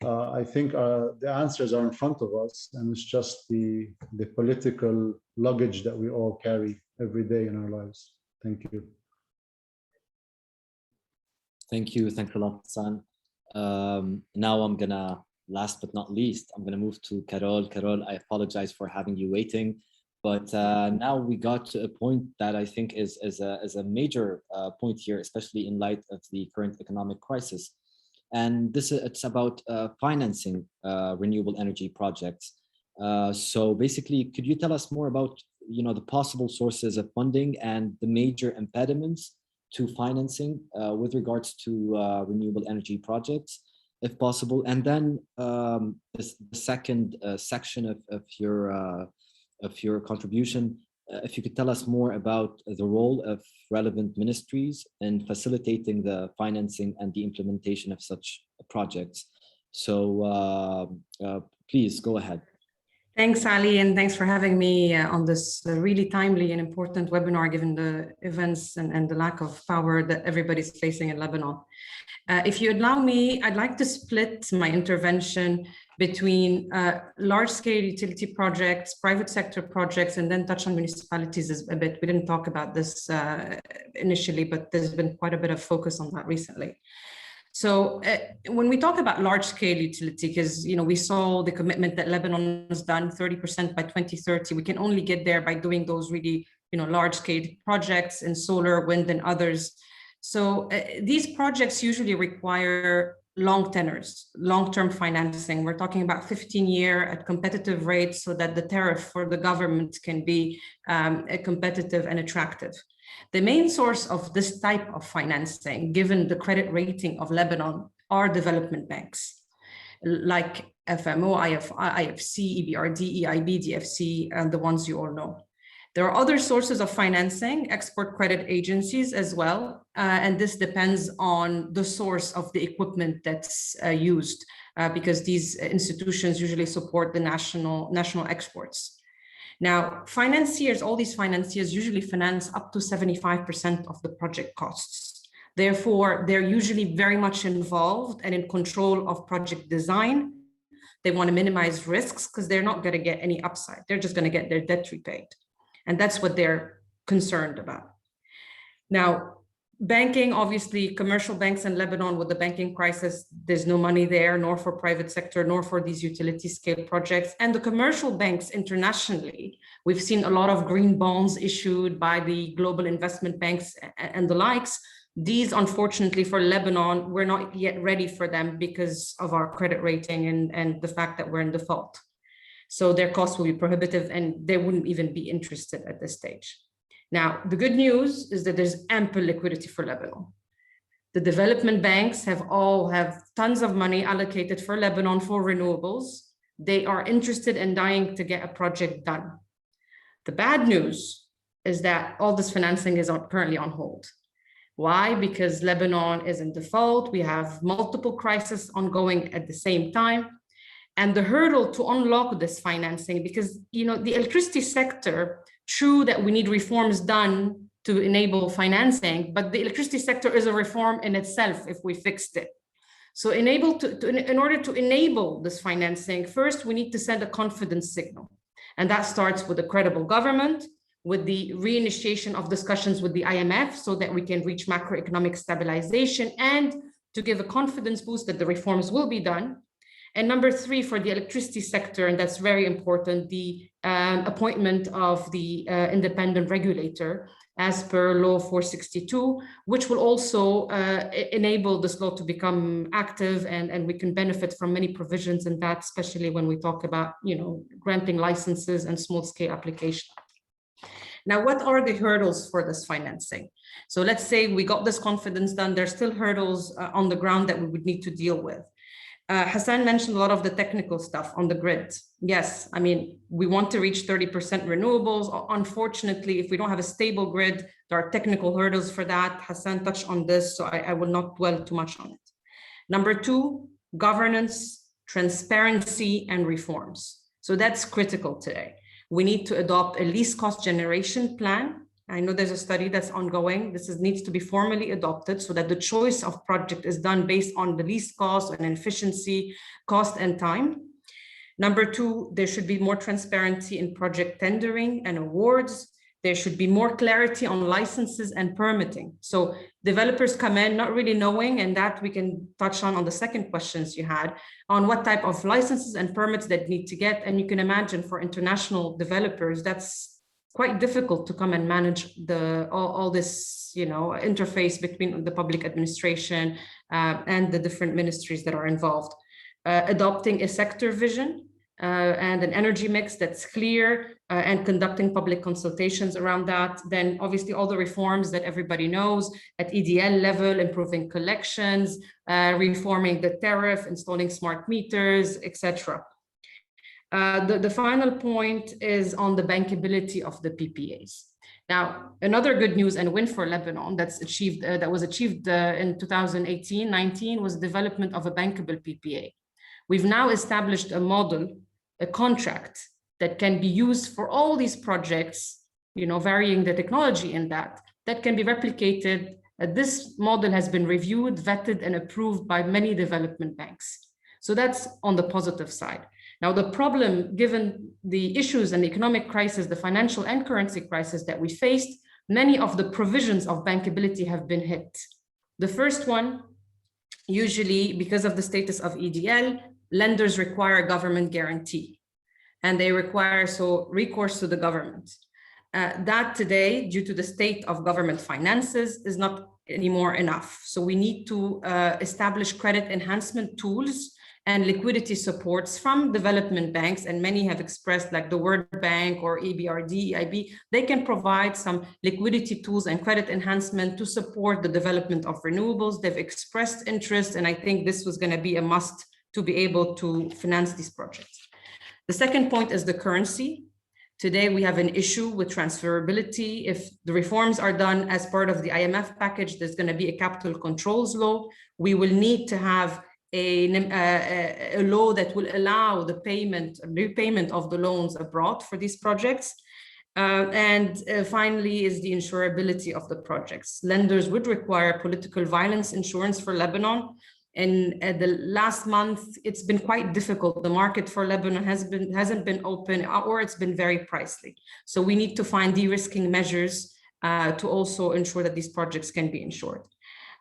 S4: I think the answers are in front of us, and it's just the political luggage that we all carry every day in our lives. Thank you.
S1: Thank you a lot, Hassan. Now I'm gonna, last but not least, I'm gonna move to Carol. Carol, I apologize for having you waiting, but now we got to a point that I think is a major point here, especially in light of the current economic crisis. And it's about financing renewable energy projects. So basically, could you tell us more about the possible sources of funding and the major impediments to financing with regards to renewable energy projects, if possible? And then the second section of your contribution, if you could tell us more about the role of relevant ministries in facilitating the financing and the implementation of such projects. So please go ahead.
S5: Thanks, Ali, and thanks for having me on this really timely and important webinar, given the events and the lack of power that everybody's facing in Lebanon. If you allow me, I'd like to split my intervention between large-scale utility projects, private sector projects, and then touch on municipalities a bit. We didn't talk about this initially, but there's been quite a bit of focus on that recently. So when we talk about large-scale utility, because we saw the commitment that Lebanon has done, 30% by 2030, we can only get there by doing those really large-scale projects in solar, wind, and others. So these projects usually require long tenors, long-term financing. We're talking about 15-year at competitive rates so that the tariff for the government can be competitive and attractive. The main source of this type of financing, given the credit rating of Lebanon, are development banks like FMO, IFC, EBRD, EIB, DFC, and the ones you all know. There are other sources of financing, export credit agencies as well, and this depends on the source of the equipment that's used, because these institutions usually support the national exports. Now, financiers, all these financiers usually finance up to 75% of the project costs. Therefore, they're usually very much involved and in control of project design. They want to minimize risks because they're not going to get any upside. They're just going to get their debt repaid. And that's what they're concerned about. Now, banking, obviously, commercial banks in Lebanon with the banking crisis, there's no money there, nor for private sector, nor for these utility scale projects. And the commercial banks internationally, we've seen a lot of green bonds issued by the global investment banks and the likes. These, unfortunately, for Lebanon, we're not yet ready for them because of our credit rating and the fact that we're in default. So their costs will be prohibitive and they wouldn't even be interested at this stage. Now, the good news is that there's ample liquidity for Lebanon. The development banks have tons of money allocated for Lebanon for renewables. They are interested in dying to get a project done. The bad news is that all this financing is currently on hold. Why? Because Lebanon is in default. We have multiple crises ongoing at the same time. And the hurdle to unlock this financing, because the electricity sector, true that we need reforms done to enable financing, but the electricity sector is a reform in itself if we fixed it. So in order to enable this financing, first we need to send a confidence signal. And that starts with a credible government, with the reinitiation of discussions with the IMF so that we can reach macroeconomic stabilization and to give a confidence boost that the reforms will be done. And number three, for the electricity sector, and that's very important, the appointment of the independent regulator as per law 462, which will also enable this law to become active and we can benefit from many provisions in that, especially when we talk about, granting licenses and small scale application. Now, what are the hurdles for this financing? So let's say we got this confidence done, there's still hurdles on the ground that we would need to deal with. Hassan mentioned a lot of the technical stuff on the grid. Yes, I mean, we want to reach 30% renewables. Unfortunately, if we don't have a stable grid, there are technical hurdles for that. Hassan touched on this, so I will not dwell too much on it. Number two, governance, transparency, and reforms. So that's critical today. We need to adopt a least cost generation plan. I know there's a study that's ongoing. This needs to be formally adopted so that the choice of project is done based on the least cost and efficiency, cost and time. Number two, there should be more transparency in project tendering and awards. There should be more clarity on licenses and permitting. So developers come in not really knowing, and that we can touch on the second questions you had, on what type of licenses and permits that need to get. And you can imagine for international developers, that's quite difficult to come and manage all this, interface between the public administration and the different ministries that are involved. Adopting a sector vision and an energy mix that's clear and conducting public consultations around that. Then obviously all the reforms that everybody knows at EDL level, improving collections, reforming the tariff, installing smart meters, etc. The final point is on the bankability of the PPAs. Now, another good news and win for Lebanon that was achieved in 2018-19 was the development of a bankable PPA. We've now established a model, a contract that can be used for all these projects, varying the technology in that can be replicated. This model has been reviewed, vetted, and approved by many development banks. So that's on the positive side. Now, the problem, given the issues and the economic crisis, the financial and currency crisis that we faced, many of the provisions of bankability have been hit. The first one, usually because of the status of EDL, lenders require government guarantee, and they require recourse to the government. That today, due to the state of government finances, is not anymore enough. So we need to establish credit enhancement tools and liquidity supports from development banks, and many have expressed, like the World Bank or EBRD, EIB, they can provide some liquidity tools and credit enhancement to support the development of renewables. They've expressed interest, and I think this was going to be a must to be able to finance these projects. The second point is the currency. Today, we have an issue with transferability. If the reforms are done as part of the IMF package, there's going to be a capital controls law. We will need to have a law that will allow the repayment of the loans abroad for these projects. And finally is the insurability of the projects. Lenders would require political violence insurance for Lebanon. And the last month, it's been quite difficult. The market for Lebanon hasn't been open, or it's been very pricey. So we need to find de-risking measures to also ensure that these projects can be insured.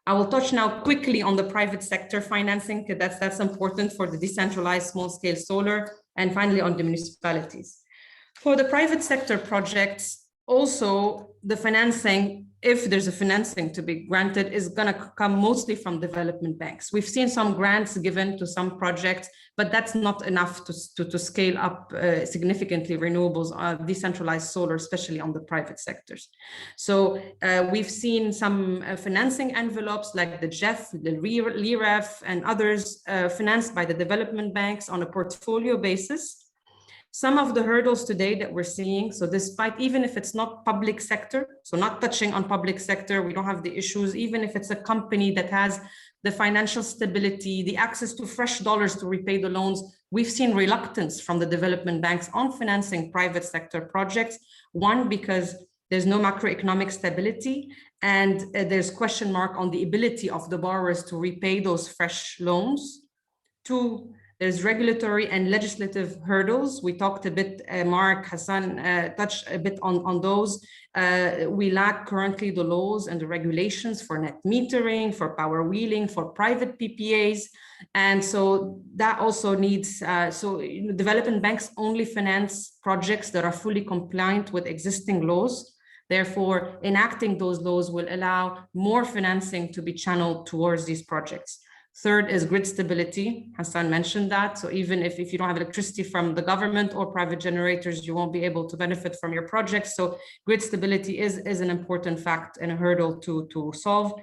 S5: I will touch now quickly on the private sector financing, because that's important for the decentralized small-scale solar, and finally on the municipalities. For the private sector projects, also the financing, if there's a financing to be granted, is going to come mostly from development banks. We've seen some grants given to some projects, but that's not enough to scale up significantly renewables, decentralized solar, especially on the private sectors. So we've seen some financing envelopes like the GEF, the LIREF, and others financed by the development banks on a portfolio basis. Some of the hurdles today that we're seeing, so despite, even if it's not public sector, so not touching on public sector, we don't have the issues, even if it's a company that has the financial stability, the access to fresh dollars to repay the loans, we've seen reluctance from the development banks on financing private sector projects. One, because there's no macroeconomic stability, and there's question mark on the ability of the borrowers to repay those fresh loans. Two, there's regulatory and legislative hurdles. We talked a bit, Mark, Hassan touched a bit on those. We lack currently the laws and the regulations for net metering, for power wheeling, for private PPAs. And so that also needs, development banks only finance projects that are fully compliant with existing laws. Therefore, enacting those laws will allow more financing to be channeled towards these projects. Third is grid stability. Hassan mentioned that. So even if you don't have electricity from the government or private generators, you won't be able to benefit from your projects. So grid stability is an important fact and a hurdle to solve.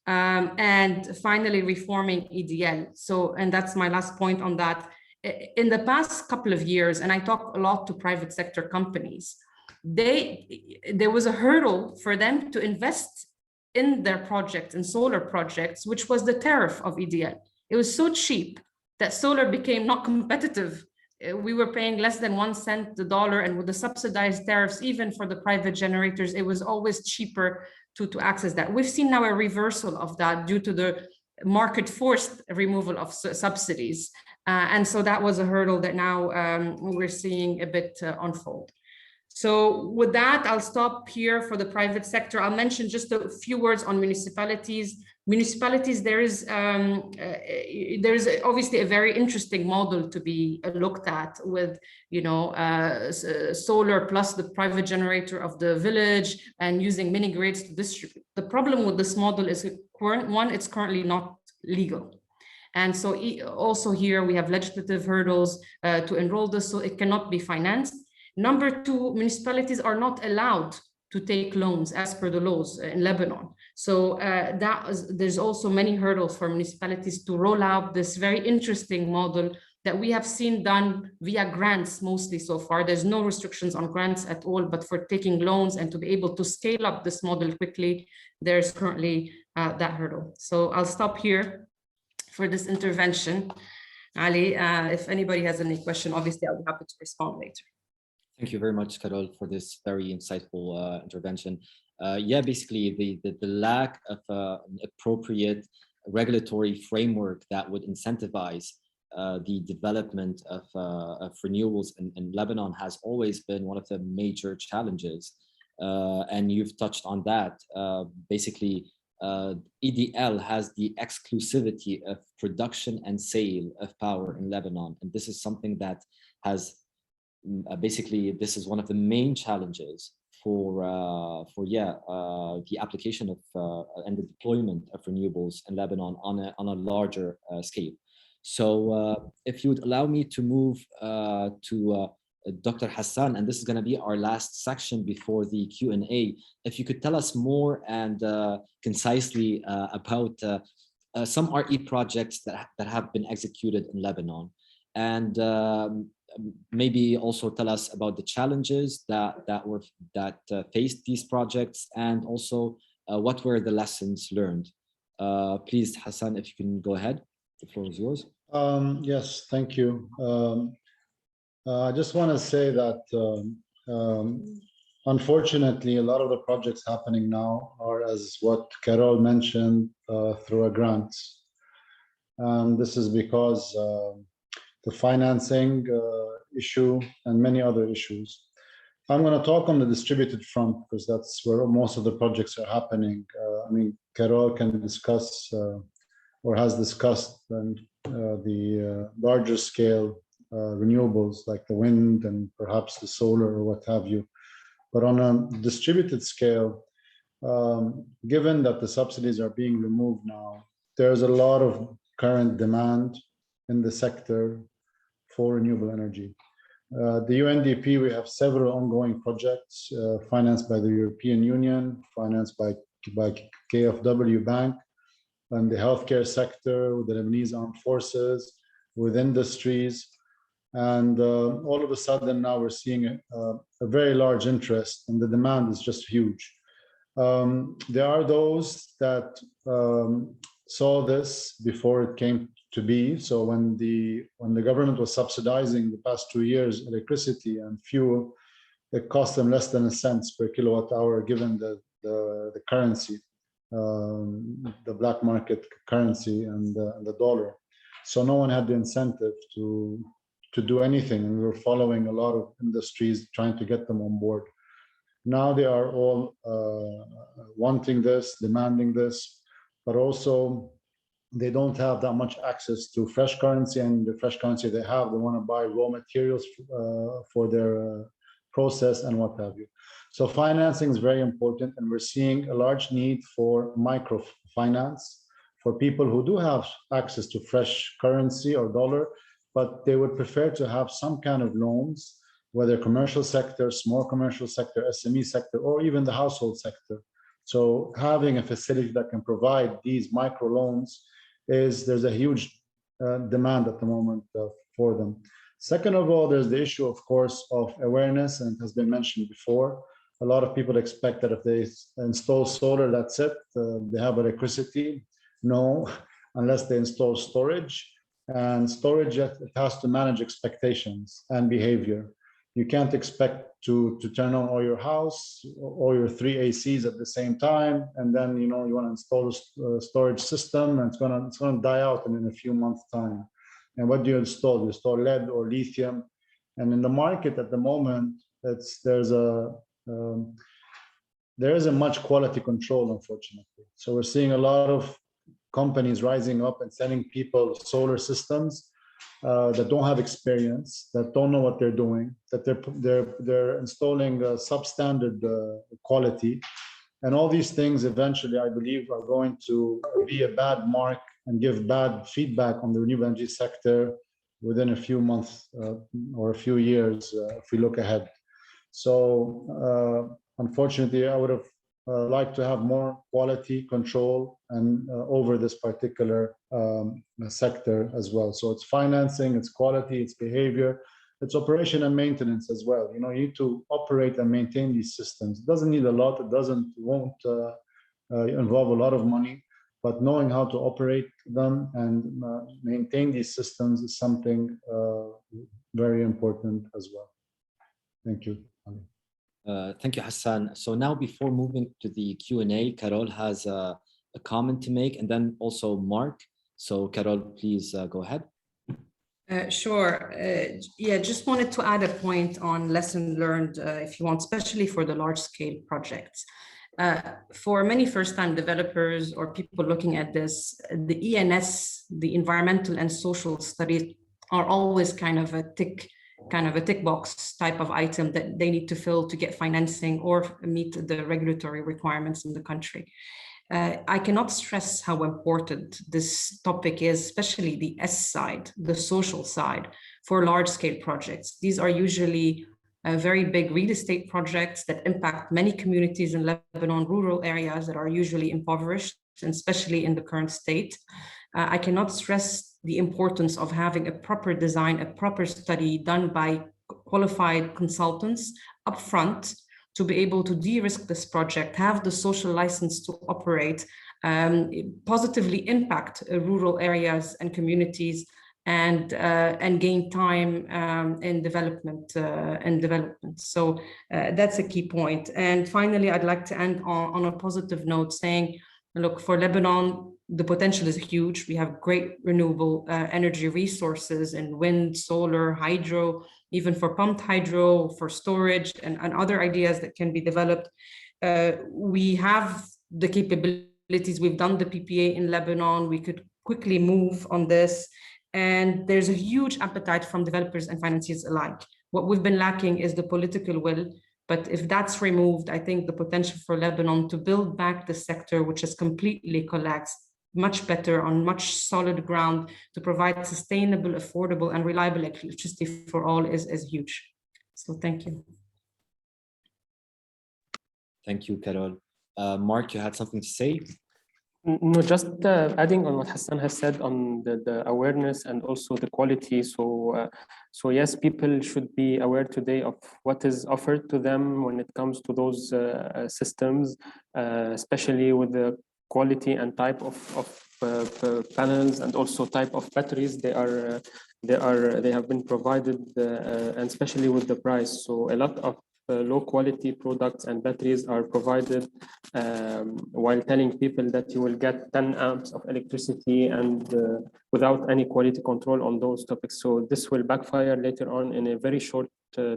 S5: And finally, reforming EDL. So, and that's my last point on that. In the past couple of years, and I talk a lot to private sector companies, there was a hurdle for them to invest in their project and solar projects, which was the tariff of EDL. It was so cheap that solar became not competitive. We were paying less than 1 cent the dollar, and with the subsidized tariffs, even for the private generators, it was always cheaper to access that. We've seen now a reversal of that due to the market forced removal of subsidies. And so that was a hurdle that now we're seeing a bit unfold. So with that, I'll stop here for the private sector. I'll mention just a few words on municipalities. Municipalities, there is obviously a very interesting model to be looked at with, solar plus the private generator of the village and using mini grids to distribute. The problem with this model is, one, it's currently not legal. And so also here we have legislative hurdles to enroll this, so it cannot be financed. Number two, municipalities are not allowed to take loans as per the laws in Lebanon. So there's also many hurdles for municipalities to roll out this very interesting model that we have seen done via grants mostly so far. There's no restrictions on grants at all, but for taking loans and to be able to scale up this model quickly, there's currently that hurdle. So I'll stop here for this intervention. Ali, if anybody has any question, obviously I'll be happy to respond later.
S1: Thank you very much, Carol, for this very insightful intervention. Yeah, basically the lack of an appropriate regulatory framework that would incentivize the development of renewables in Lebanon has always been one of the major challenges. And you've touched on that. Basically, EDL has the exclusivity of production and sale of power in Lebanon. And this is something that has basically, this is one of the main challenges for the application of and the deployment of renewables in Lebanon on a larger scale. So if you would allow me to move to Dr. Hassan, and this is going to be our last section before the Q&A. If you could tell us more and concisely about some RE projects that have been executed in Lebanon, and maybe also tell us about the challenges that faced these projects, and also what were the lessons learned. Please, Hassan, if you can go ahead. The floor is yours.
S4: Yes, thank you. I just want to say that unfortunately, a lot of the projects happening now are, as what Carol mentioned, through a grant. And this is because the financing issue and many other issues. I'm going to talk on the distributed front because that's where most of the projects are happening. I mean, Carol can discuss or has discussed the larger scale renewables like the wind and perhaps the solar or what have you. But on a distributed scale, given that the subsidies are being removed now, there's a lot of current demand in the sector for renewable energy. The UNDP, we have several ongoing projects financed by the European Union, financed by KfW Bank, and the healthcare sector, with the Lebanese armed forces, with industries. And all of a sudden now we're seeing a very large interest, and the demand is just huge. There are those that saw this before it came to be. So when the government was subsidizing the past 2 years electricity and fuel, it cost them less than a cent per kilowatt hour, given the currency, the black market currency and the dollar. So no one had the incentive to do anything, and we were following a lot of industries trying to get them on board. Now they are all wanting this, demanding this, but also they don't have that much access to fresh currency, and the fresh currency they have, they want to buy raw materials for their process and what have you. So financing is very important, and we're seeing a large need for microfinance for people who do have access to fresh currency or dollar, but they would prefer to have some kind of loans, whether commercial sector, small commercial sector, SME sector, or even the household sector. So having a facility that can provide these micro loans there's a huge demand at the moment for them. Second of all, there's the issue, of course, of awareness, and it has been mentioned before. A lot of people expect that if they install solar, that's it, they have electricity. No, unless they install storage. And storage, it has to manage expectations and behavior. You can't expect to turn on all your house, all your 3 ACs at the same time, and then you want to install a storage system, and it's gonna die out in a few months' time. And what do you install? You install lead or lithium, and in the market at the moment, there isn't much quality control, unfortunately. So we're seeing a lot of companies rising up and selling people solar systems that don't have experience, that don't know what they're doing, that they're installing substandard quality, and all these things eventually, I believe, are going to be a bad mark and give bad feedback on the renewable energy sector within a few months or a few years if we look ahead. So unfortunately, I would have liked to have more quality control and over this particular sector as well. So it's financing, it's quality, it's behavior, it's operation and maintenance as well. You need to operate and maintain these systems. It doesn't need a lot. It won't involve a lot of money, but knowing how to operate them and maintain these systems is something very important as well. Thank you.
S1: Thank you, Hassan. So now, before moving to the Q&A, Carol has a comment to make, and then also Mark. So Carol, please go ahead.
S5: Sure. Yeah, just wanted to add a point on lesson learned, if you want, especially for the large-scale projects. For many first-time developers or people looking at this, the ENS, the environmental and social studies, are always kind of a tick box type of item that they need to fill to get financing or meet the regulatory requirements in the country. I cannot stress how important this topic is, especially the S side, the social side, for large-scale projects. These are usually very big real estate projects that impact many communities in Lebanon, rural areas that are usually impoverished, and especially in the current state. I cannot stress the importance of having a proper design, a proper study done by qualified consultants upfront to be able to de-risk this project, have the social license to operate, positively impact rural areas and communities, and gain time in development. So that's a key point. And finally, I'd like to end on a positive note, saying, look, for Lebanon, the potential is huge. We have great renewable energy resources in wind, solar, hydro, even for pumped hydro, for storage, and other ideas that can be developed. We have the capabilities. We've done the PPA in Lebanon. We could quickly move on this. And there's a huge appetite from developers and financiers alike. What we've been lacking is the political will. But if that's removed, I think the potential for Lebanon to build back the sector, which has completely collapsed, much better on much solid ground to provide sustainable, affordable, and reliable electricity for all is huge. So thank you.
S1: Thank you, Carol. Mark, you had something to say?
S2: No, just adding on what Hassan has said on the awareness and also the quality. So yes, people should be aware today of what is offered to them when it comes to those systems, especially with the quality and type of panels and also type of batteries they have been provided, and especially with the price. So a lot of low quality products and batteries are provided while telling people that you will get 10 amps of electricity and without any quality control on those topics. So this will backfire later on in a very short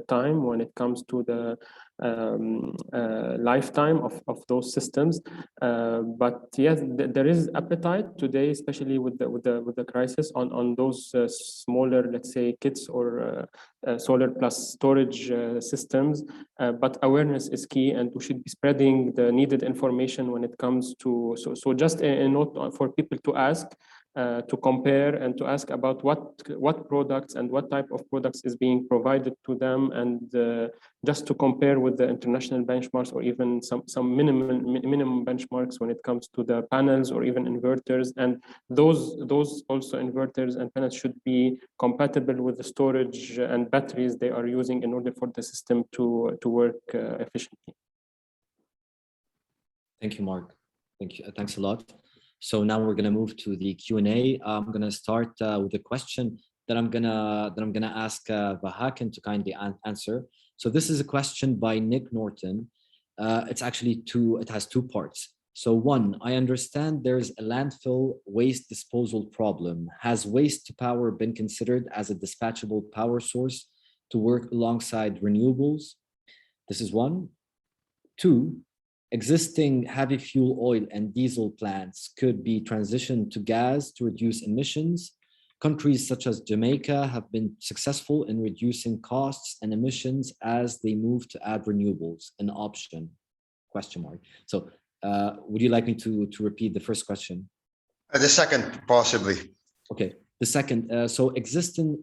S2: time when it comes to the lifetime of those systems. But yes, there is appetite today, especially with the crisis, on those smaller, let's say, kits or solar plus storage systems. But awareness is key, and we should be spreading the needed information when it comes to. So just a note for people to ask. To compare and to ask about what products and what type of products is being provided to them, and just to compare with the international benchmarks or even some minimum benchmarks when it comes to the panels or even inverters. And those also inverters and panels should be compatible with the storage and batteries they are using in order for the system to work efficiently.
S1: Thank you, Mark. Thank you. Thanks a lot. So now we're going to move to the Q&A. I'm going to start with a question that I'm going to ask Vahakin to kindly answer. So this is a question by Nick Norton. It's actually it has two parts. So one, I understand there's a landfill waste disposal problem. Has waste to power been considered as a dispatchable power source to work alongside renewables? This is one. Two, existing heavy fuel oil and diesel plants could be transitioned to gas to reduce emissions. Countries such as Jamaica have been successful in reducing costs and emissions as they move to add renewables, an option, question mark. So would you like me to repeat the first question?
S3: The second, possibly.
S1: Okay, the second, so existing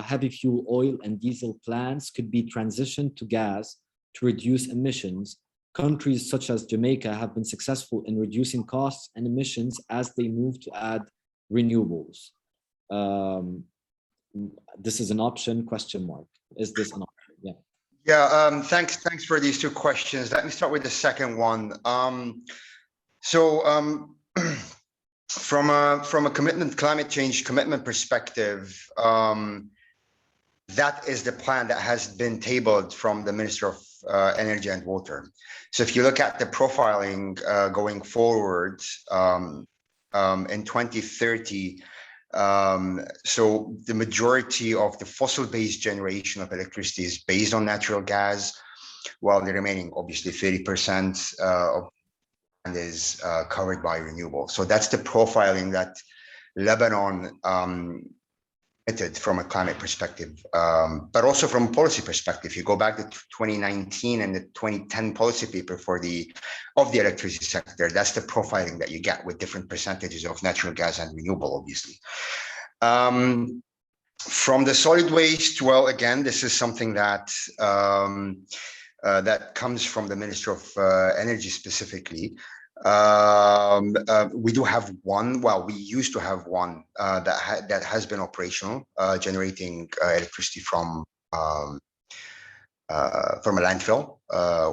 S1: heavy fuel oil and diesel plants could be transitioned to gas to reduce emissions. Countries such as Jamaica have been successful in reducing costs and emissions as they move to add renewables. This is an option, question mark. Is this an option? Yeah.
S3: Yeah, thanks for these two questions. Let me start with the second one. From a climate change commitment perspective, that is the plan that has been tabled from the Minister of Energy and Water. So if you look at the profiling going forward in 2030, so the majority of the fossil-based generation of electricity is based on natural gas, while the remaining, obviously, 30% of is covered by renewable. So that's the profiling that Lebanon from a climate perspective, but also from a policy perspective. You go back to 2019 and the 2010 policy paper of the electricity sector, that's the profiling that you get with different percentages of natural gas and renewable, obviously. From the solid waste, well, again, this is something that that comes from the Minister of Energy specifically. We do have one, well, we used to have one that has been operational, generating electricity from a landfill,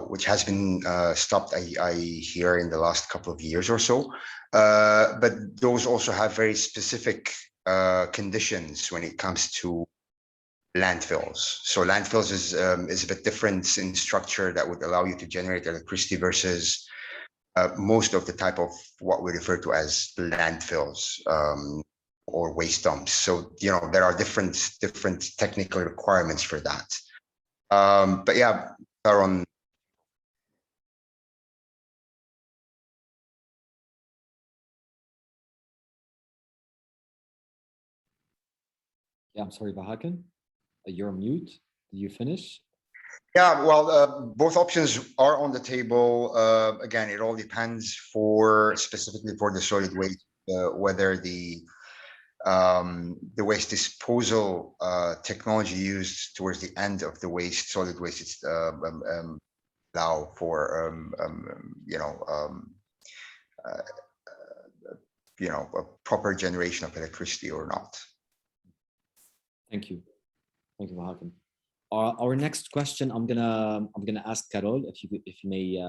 S3: which has been stopped, I hear, in the last couple of years or so. But those also have very specific conditions when it comes to landfills. So landfills is a bit different in structure that would allow you to generate electricity versus most of the type of what we refer to as landfills or waste dumps. So, you know, there are different technical requirements for that. But yeah, Aaron.
S1: Yeah, I'm sorry, Vahakin, you're on mute. Did you finish?
S3: Yeah, well, both options are on the table. Again, it all depends specifically for the solid waste, whether the waste disposal technology used towards the end of the solid waste is allow for a proper generation of electricity or not.
S1: Thank you, Vahakin. Our next question, I'm gonna ask Carol if you may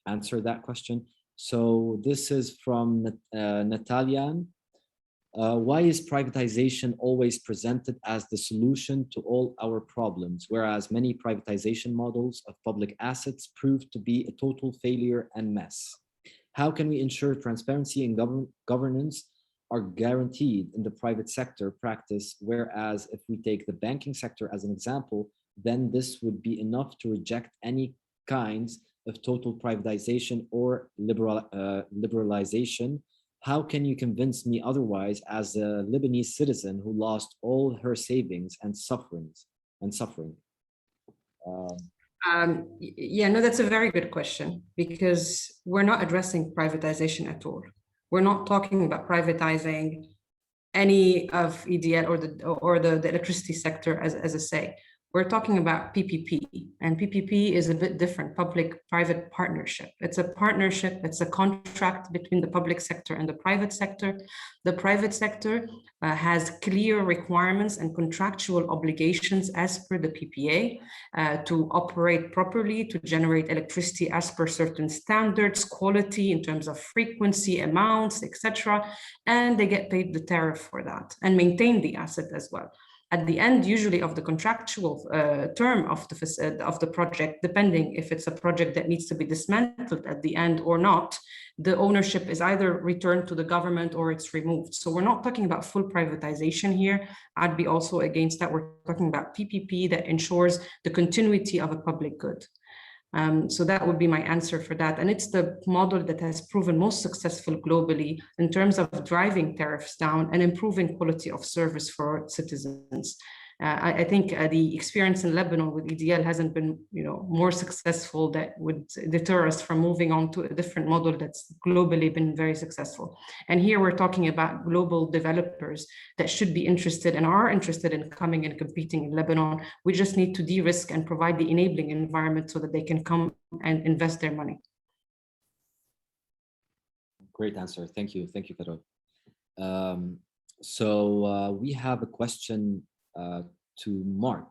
S1: answer that question. So this is from Natalian. Why is privatization always presented as the solution to all our problems, whereas many privatization models of public assets prove to be a total failure and mess? How can we ensure transparency and governance are guaranteed in the private sector practice, whereas if we take the banking sector as an example, then this would be enough to reject any kinds of total privatization or liberalization. How can you convince me otherwise as a Lebanese citizen who lost all her savings and suffering?
S5: Yeah, no, that's a very good question, because we're not addressing privatization at all. We're not talking about privatizing any of EDL or the electricity sector as a say. We're talking about PPP, and PPP is a bit different, public-private partnership. It's a partnership, it's a contract between the public sector and the private sector. The private sector has clear requirements and contractual obligations as per the PPA to operate properly, to generate electricity as per certain standards, quality in terms of frequency, amounts, etc. And they get paid the tariff for that and maintain the asset as well. At the end, usually of the contractual term of the project, depending if it's a project that needs to be dismantled at the end or not, the ownership is either returned to the government or it's removed. So we're not talking about full privatization here. I'd be also against that. We're talking about PPP that ensures the continuity of a public good. So that would be my answer for that. And it's the model that has proven most successful globally in terms of driving tariffs down and improving quality of service for citizens. I think the experience in Lebanon with EDL hasn't been, more successful that would deter us from moving on to a different model that's globally been very successful. And here we're talking about global developers that should be interested and are interested in coming and competing in Lebanon. We just need to de-risk and provide the enabling environment so that they can come and invest their money.
S1: Great answer. Thank you. Thank you, Carol. So we have a question to Mark.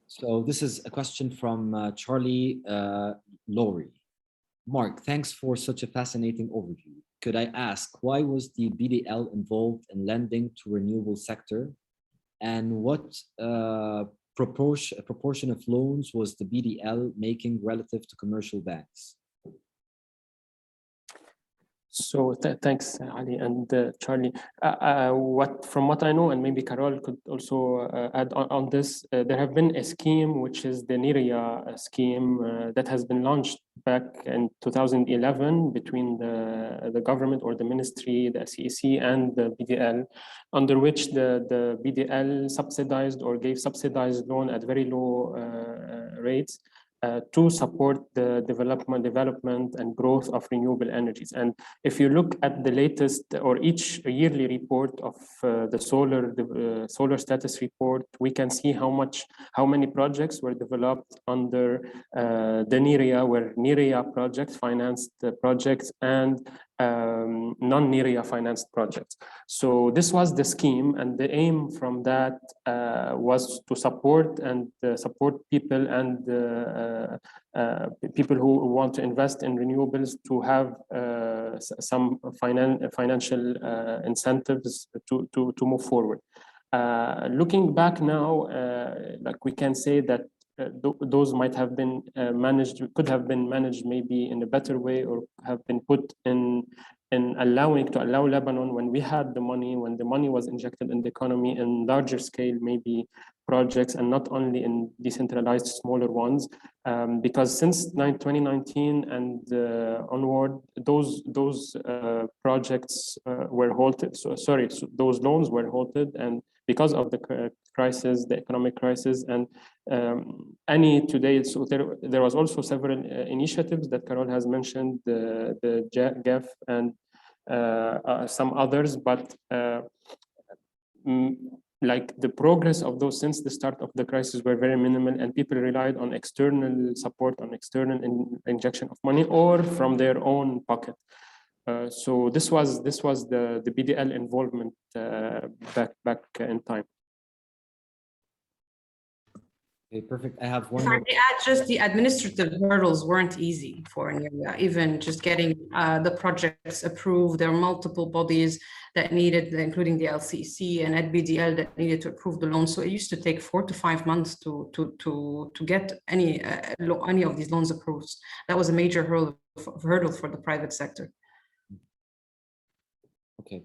S1: So this is a question from Charlie Lowry. Mark, thanks for such a fascinating overview. Could I ask, why was the BDL involved in lending to renewable sector? And what proportion of loans was the BDL making relative to commercial banks?
S2: So thanks, Ali and Charlie. From what I know, and maybe Carol could also add on this, there have been a scheme, which is the NIRIA scheme that has been launched back in 2011 between the government or the ministry, the CEC and the BDL, under which the BDL subsidized or gave subsidized loan at very low rates to support the development and growth of renewable energies. And if you look at the latest or each yearly report of the solar status report, we can see how many projects were developed under the NIRIA, where NIRIA projects financed the projects and non-NIRIA financed projects. So this was the scheme, and the aim from that was to support people and people who want to invest in renewables to have some financial incentives to move forward. Looking back now, like we can say that those might have been could have been managed maybe in a better way, or have been put in to allow Lebanon, when we had the money, when the money was injected in the economy in larger scale, maybe projects, and not only in decentralized smaller ones, because since 2019 and onward, those projects were halted. So those loans were halted, and because of the crisis, the economic crisis, and so there was also several initiatives that Carol has mentioned, the GEF and some others, but like the progress of those since the start of the crisis were very minimal, and people relied on external support, on external injection of money, or from their own pocket. So this was the BDL involvement back in time.
S1: Okay, perfect. I have one.
S5: If I may add, just the administrative hurdles weren't easy for NIRIA, even just getting the projects approved. There were multiple bodies that needed, including the LCC and at BDL, that needed to approve the loan. So it used to take 4 to 5 months to get any of these loans approved. That was a major hurdle for the private sector.
S1: Okay.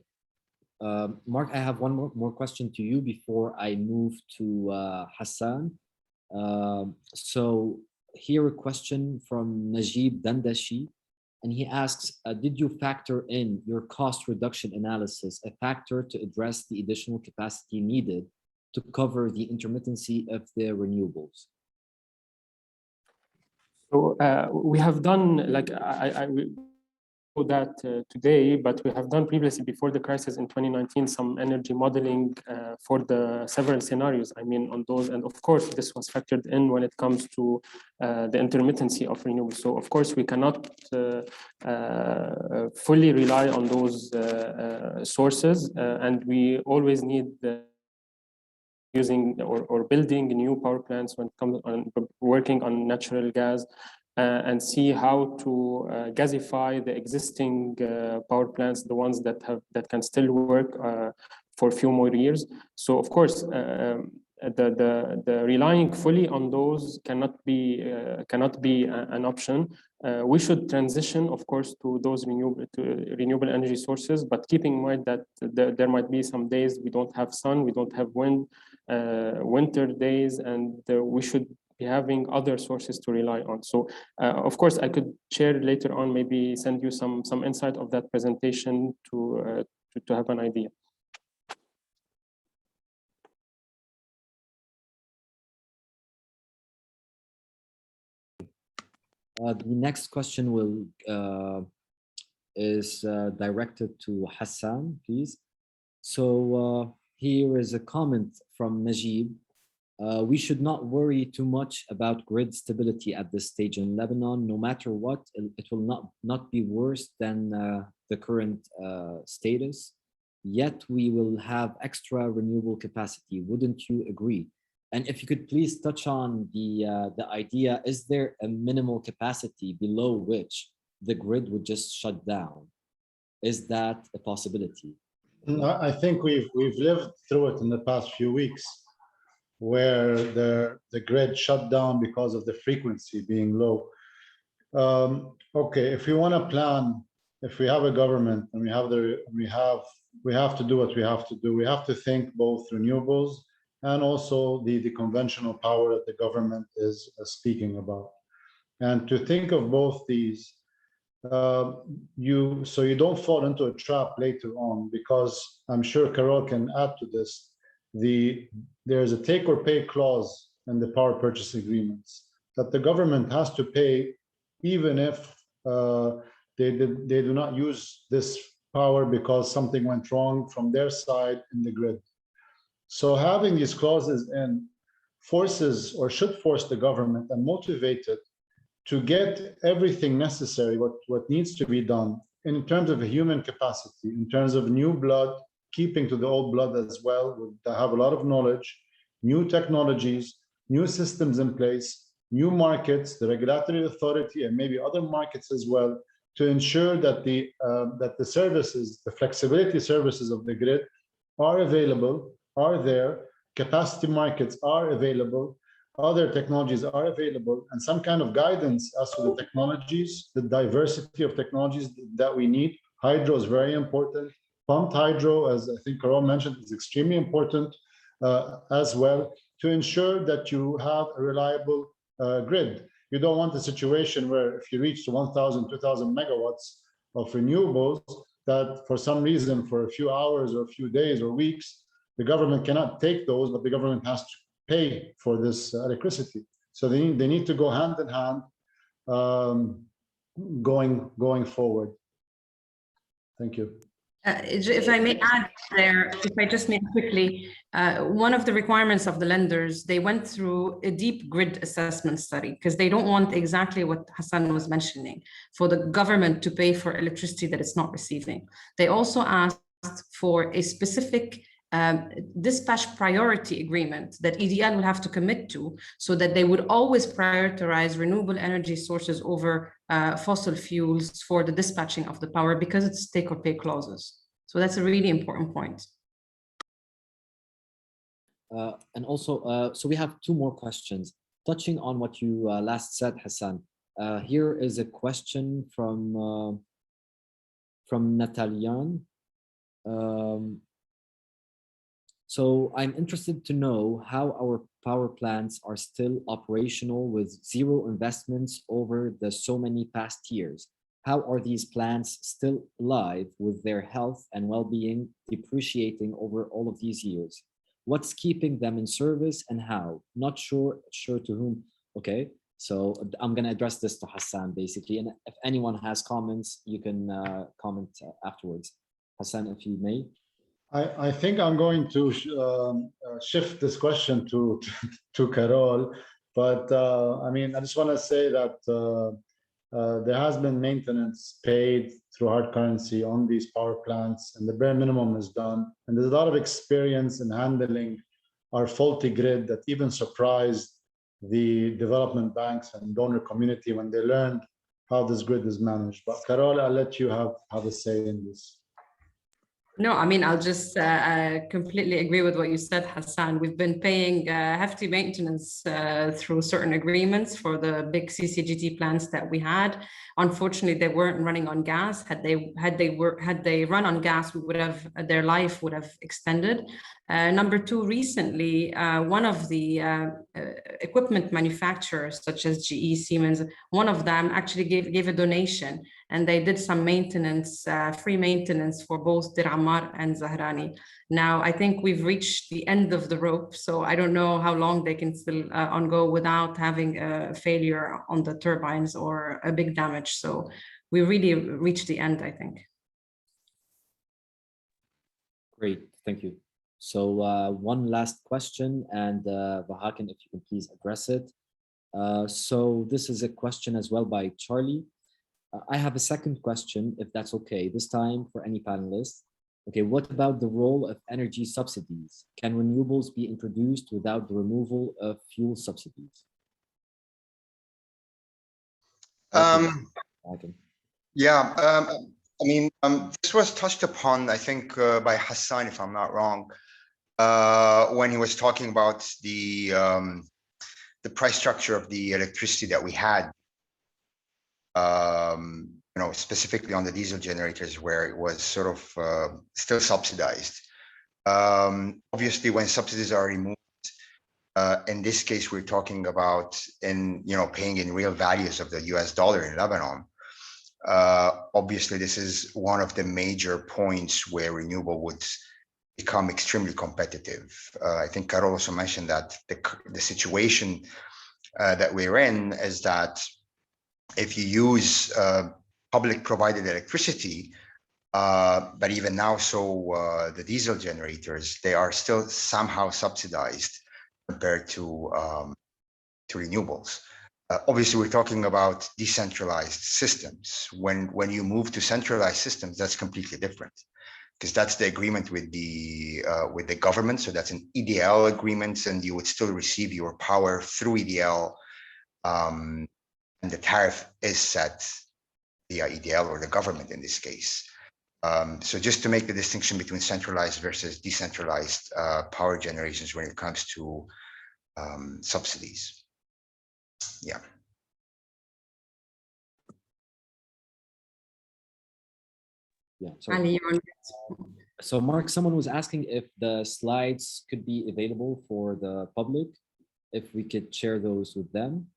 S1: Mark, I have one more question to you before I move to Hassan. So here a question from Najib Dandashi, and he asks, did you factor in your cost reduction analysis a factor to address the additional capacity needed to cover the intermittency of the renewables?
S2: So we have done, like I will that today, but we have done previously before the crisis in 2019 some energy modeling for the several scenarios. I mean, on those, and of course this was factored in when it comes to the intermittency of renewables. So of course we cannot fully rely on those sources, and we always need using or building new power plants when it comes on working on natural gas. And see how to gasify the existing power plants, the ones that can still work for a few more years. So of course, the relying fully on those cannot be an option. We should transition, of course, to those renewable energy sources, but keeping in mind that there might be some days we don't have sun, we don't have wind, winter days, and we should be having other sources to rely on. So of course I could share later on, maybe send you some insight of that presentation to have an idea.
S1: The next question is directed to Hassan, please. So here is a comment from Najib. We should not worry too much about grid stability at this stage in Lebanon. No matter what, it will not be worse than the current status. Yet we will have extra renewable capacity. Wouldn't you agree? And if you could please touch on the idea, is there a minimal capacity below which the grid would just shut down? Is that a possibility?
S4: I think we've lived through it in the past few weeks, where the grid shut down because of the frequency being low. Okay, if we want to plan, if we have a government and we have to do what we have to do. We have to think both renewables and also the conventional power that the government is speaking about. And to think of both these, so you don't fall into a trap later on, because I'm sure Carol can add to this. There's a take or pay clause in the power purchase agreements that the government has to pay, even if they do not use this power because something went wrong from their side in the grid. So having these clauses in forces, or should force, the government and motivate it to get everything necessary, what needs to be done in terms of a human capacity, in terms of new blood, keeping to the old blood as well, that have a lot of knowledge, new technologies, new systems in place, new markets, the regulatory authority, and maybe other markets as well, to ensure that the services, the flexibility services of the grid are available, are there, capacity markets are available, other technologies are available, and some kind of guidance as to the technologies, the diversity of technologies that we need. Hydro is very important. Pumped hydro, as I think Carol mentioned, is extremely important as well, to ensure that you have a reliable grid. You don't want a situation where if you reach to 1,000, 2,000 megawatts of renewables, that for some reason, for a few hours or a few days or weeks, the government cannot take those, but the government has to pay for this electricity. So they need to go hand in hand going forward. Thank you.
S5: If I may add there, if I just may quickly, one of the requirements of the lenders, they went through a deep grid assessment study, because they don't want exactly what Hassan was mentioning, for the government to pay for electricity that it's not receiving. They also asked for a specific dispatch priority agreement that EDL will have to commit to, so that they would always prioritize renewable energy sources over fossil fuels for the dispatching of the power, because it's take or pay clauses. So that's a really important point.
S1: And also, so we have two more questions. Touching on what you last said, Hassan, here is a question from Natalian. So I'm interested to know how our power plants are still operational with zero investments over the so many past years. How are these plants still alive with their health and well-being depreciating over all of these years? What's keeping them in service and how? Not sure to whom. Okay, so I'm going to address this to Hassan basically. And if anyone has comments, you can comment afterwards. Hassan, if you may.
S4: I think I'm going to shift this question to Carol, but I mean, I just want to say that there has been maintenance paid through hard currency on these power plants, and the bare minimum is done. And there's a lot of experience in handling our faulty grid that even surprised the development banks and donor community when they learned how this grid is managed. But Carol, I'll let you have a say in this.
S5: No, I mean, I'll just completely agree with what you said, Hassan. We've been paying hefty maintenance through certain agreements for the big CCGT plants that we had. Unfortunately, they weren't running on gas. Had they run on gas, we would have their life would have extended. Number two, recently, one of the equipment manufacturers, such as GE, Siemens, one of them actually gave a donation, and they did some maintenance, free maintenance for both Dir Ammar and Zahrani. Now, I think we've reached the end of the rope, so I don't know how long they can still go without having a failure on the turbines or a big damage. So we really reached the end, I think.
S1: Great, thank you. So one last question, and Vahakin, if you can please address it. So this is a question as well by Charlie. I have a second question, if that's okay, this time for any panelists. Okay, what about the role of energy subsidies? Can renewables be introduced without the removal of fuel subsidies?
S3: Yeah, I mean, this was touched upon, I think, by Hassan, if I'm not wrong, when he was talking about the price structure of the electricity that we had. You know, specifically on the diesel generators, where it was sort of still subsidized. Obviously, when subsidies are removed, in this case, we're talking about paying in real values of the US dollar in Lebanon. Obviously, this is one of the major points where renewable would become extremely competitive. I think Carol also mentioned that the situation that we're in is that if you use public provided electricity, but even now, so the diesel generators, they are still somehow subsidized compared to renewables. Obviously, we're talking about decentralized systems. When you move to centralized systems, that's completely different, because that's the agreement with the government. So that's an EDL agreement, and you would still receive your power through EDL. And the tariff is set via EDL or the government in this case. So just to make the distinction between centralized versus decentralized power generations when it comes to subsidies. Yeah.
S1: Yeah. So Mark, someone was asking if the slides could be available for the public, if we could share those with them.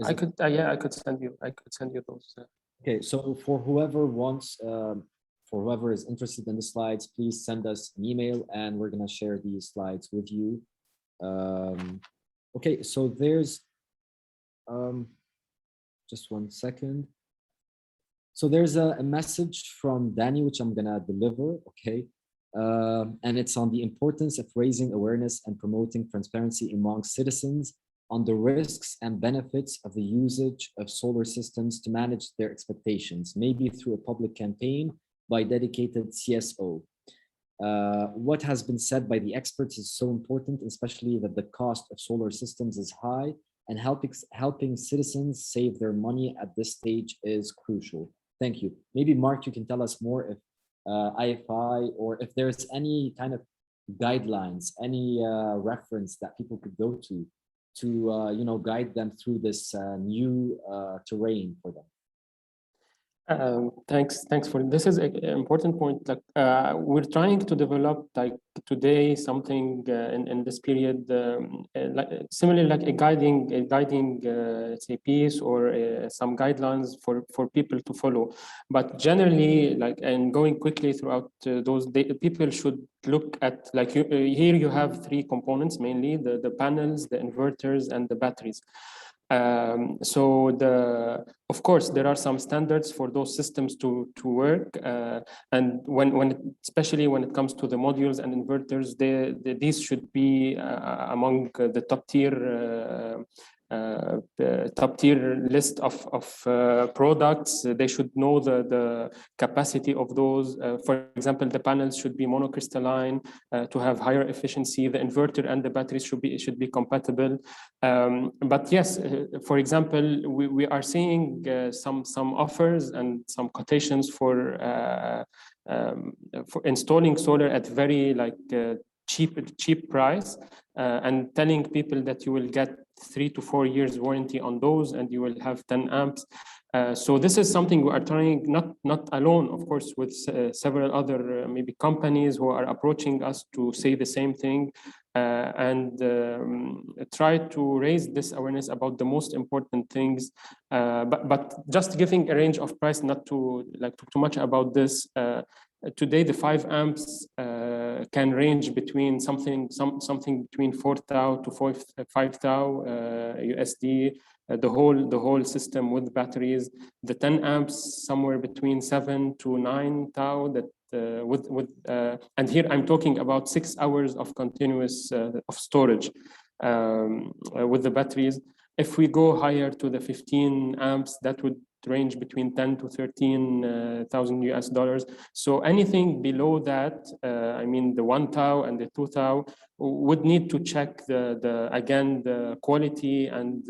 S2: I could send you those.
S1: Okay, so for whoever wants, for whoever is interested in the slides, please send us an email and we're gonna share these slides with you. Okay, so there's, just one second. So there's a message from Danny, which I'm gonna deliver, okay? And it's on the importance of raising awareness and promoting transparency among citizens on the risks and benefits of the usage of solar systems to manage their expectations, maybe through a public campaign by dedicated CSO. What has been said by the experts is so important, especially that the cost of solar systems is high, and helping citizens save their money at this stage is crucial. Thank you. Maybe Mark, you can tell us more if IFI, or if there's any kind of guidelines, any reference that people could go to guide them through this new terrain for them.
S2: Thanks for this is an important point. Like we're trying to develop like today something in this period, like similarly like a guiding let's say piece or some guidelines for people to follow. But generally, like and going quickly throughout those, people should look at like here you have three components mainly: the panels, the inverters, and the batteries. So of course, there are some standards for those systems to work, and especially when it comes to the modules and inverters, these should be among the top tier list of products. They should know the capacity of those. For example, the panels should be monocrystalline to have higher efficiency. The inverter and the batteries should be compatible. But yes, for example, we are seeing some offers and some quotations for installing solar at very like cheap price, and telling people that you will get 3 to 4 years warranty on those and you will have 10 amps. So this is something we are trying, not alone, of course, with several other maybe companies who are approaching us to say the same thing, and try to raise this awareness about the most important things. But just giving a range of price, not to like talk too much about this. Today, the 5 amps can range between something between 4 thou to 5 thou USD. The whole system with batteries. The 10 amps somewhere between 7 to 9 thou. That and here I'm talking about 6 hours of continuous of storage with the batteries. If we go higher to the 15 amps, that would range between 10 to 13,000 US dollars. So anything below that, I mean the 1 thou and the 2 thou, would need to check again the quality and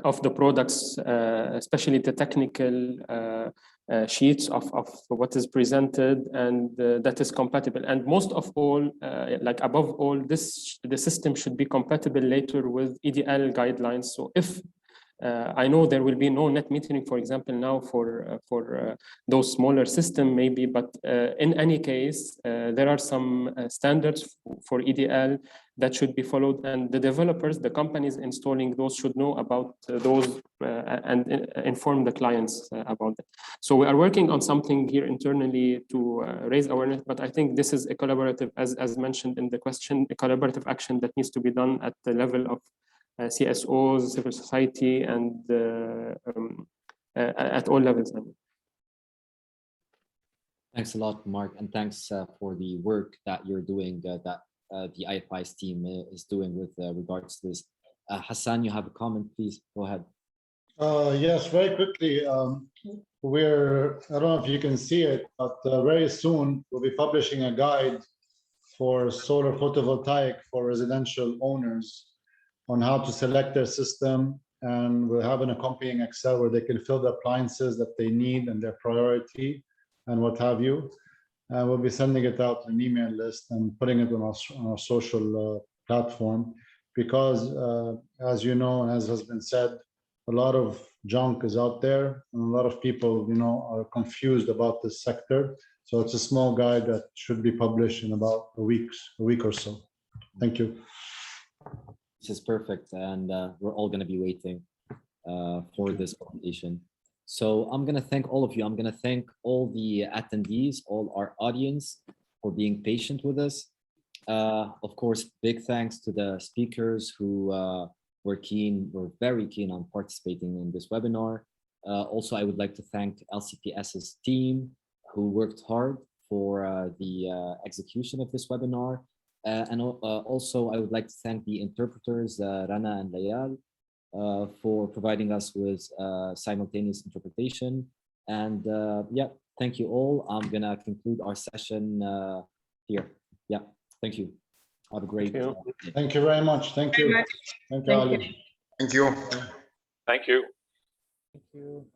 S2: of the products, especially the technical sheets of what is presented, and that is compatible. And most of all, like above all, the system should be compatible later with EDL guidelines. So if I know there will be no net metering, for example, now for those smaller systems maybe, but in any case, there are some standards for EDL that should be followed, and the developers, the companies installing those should know about those and inform the clients about that. So we are working on something here internally to raise awareness, but I think this is a collaborative, as mentioned in the question, a collaborative action that needs to be done at the level of CSOs, civil society, and at all levels.
S1: Thanks a lot, Mark, and thanks for the work that you're doing, that the IFI's team is doing with regards to this. Hassan, you have a comment, please go ahead.
S4: Yes, very quickly. I don't know if you can see it, but very soon we'll be publishing a guide for solar photovoltaic for residential owners on how to select their system, and we'll have an accompanying Excel where they can fill the appliances that they need and their priority and what have you. And we'll be sending it out to an email list and putting it on our social platform, because as you know, and as has been said, a lot of junk is out there, and a lot of people, are confused about this sector. So it's a small guide that should be published in about a week or so. Thank you.
S1: This is perfect, and we're all going to be waiting for this presentation. So I'm going to thank all of you. I'm going to thank all the attendees, all our audience, for being patient with us. Of course, big thanks to the speakers who were very keen on participating in this webinar. Also, I would like to thank LCPS's team who worked hard for the execution of this webinar. And also, I would like to thank the interpreters, Rana and Layal, for providing us with simultaneous interpretation. And yeah, thank you all. I'm gonna conclude our session here. Yeah, thank you. Have a great day.
S4: Thank you very much. Thank you. Thank you, Ali.
S3: Thank you.
S6: Thank you.
S2: Thank you.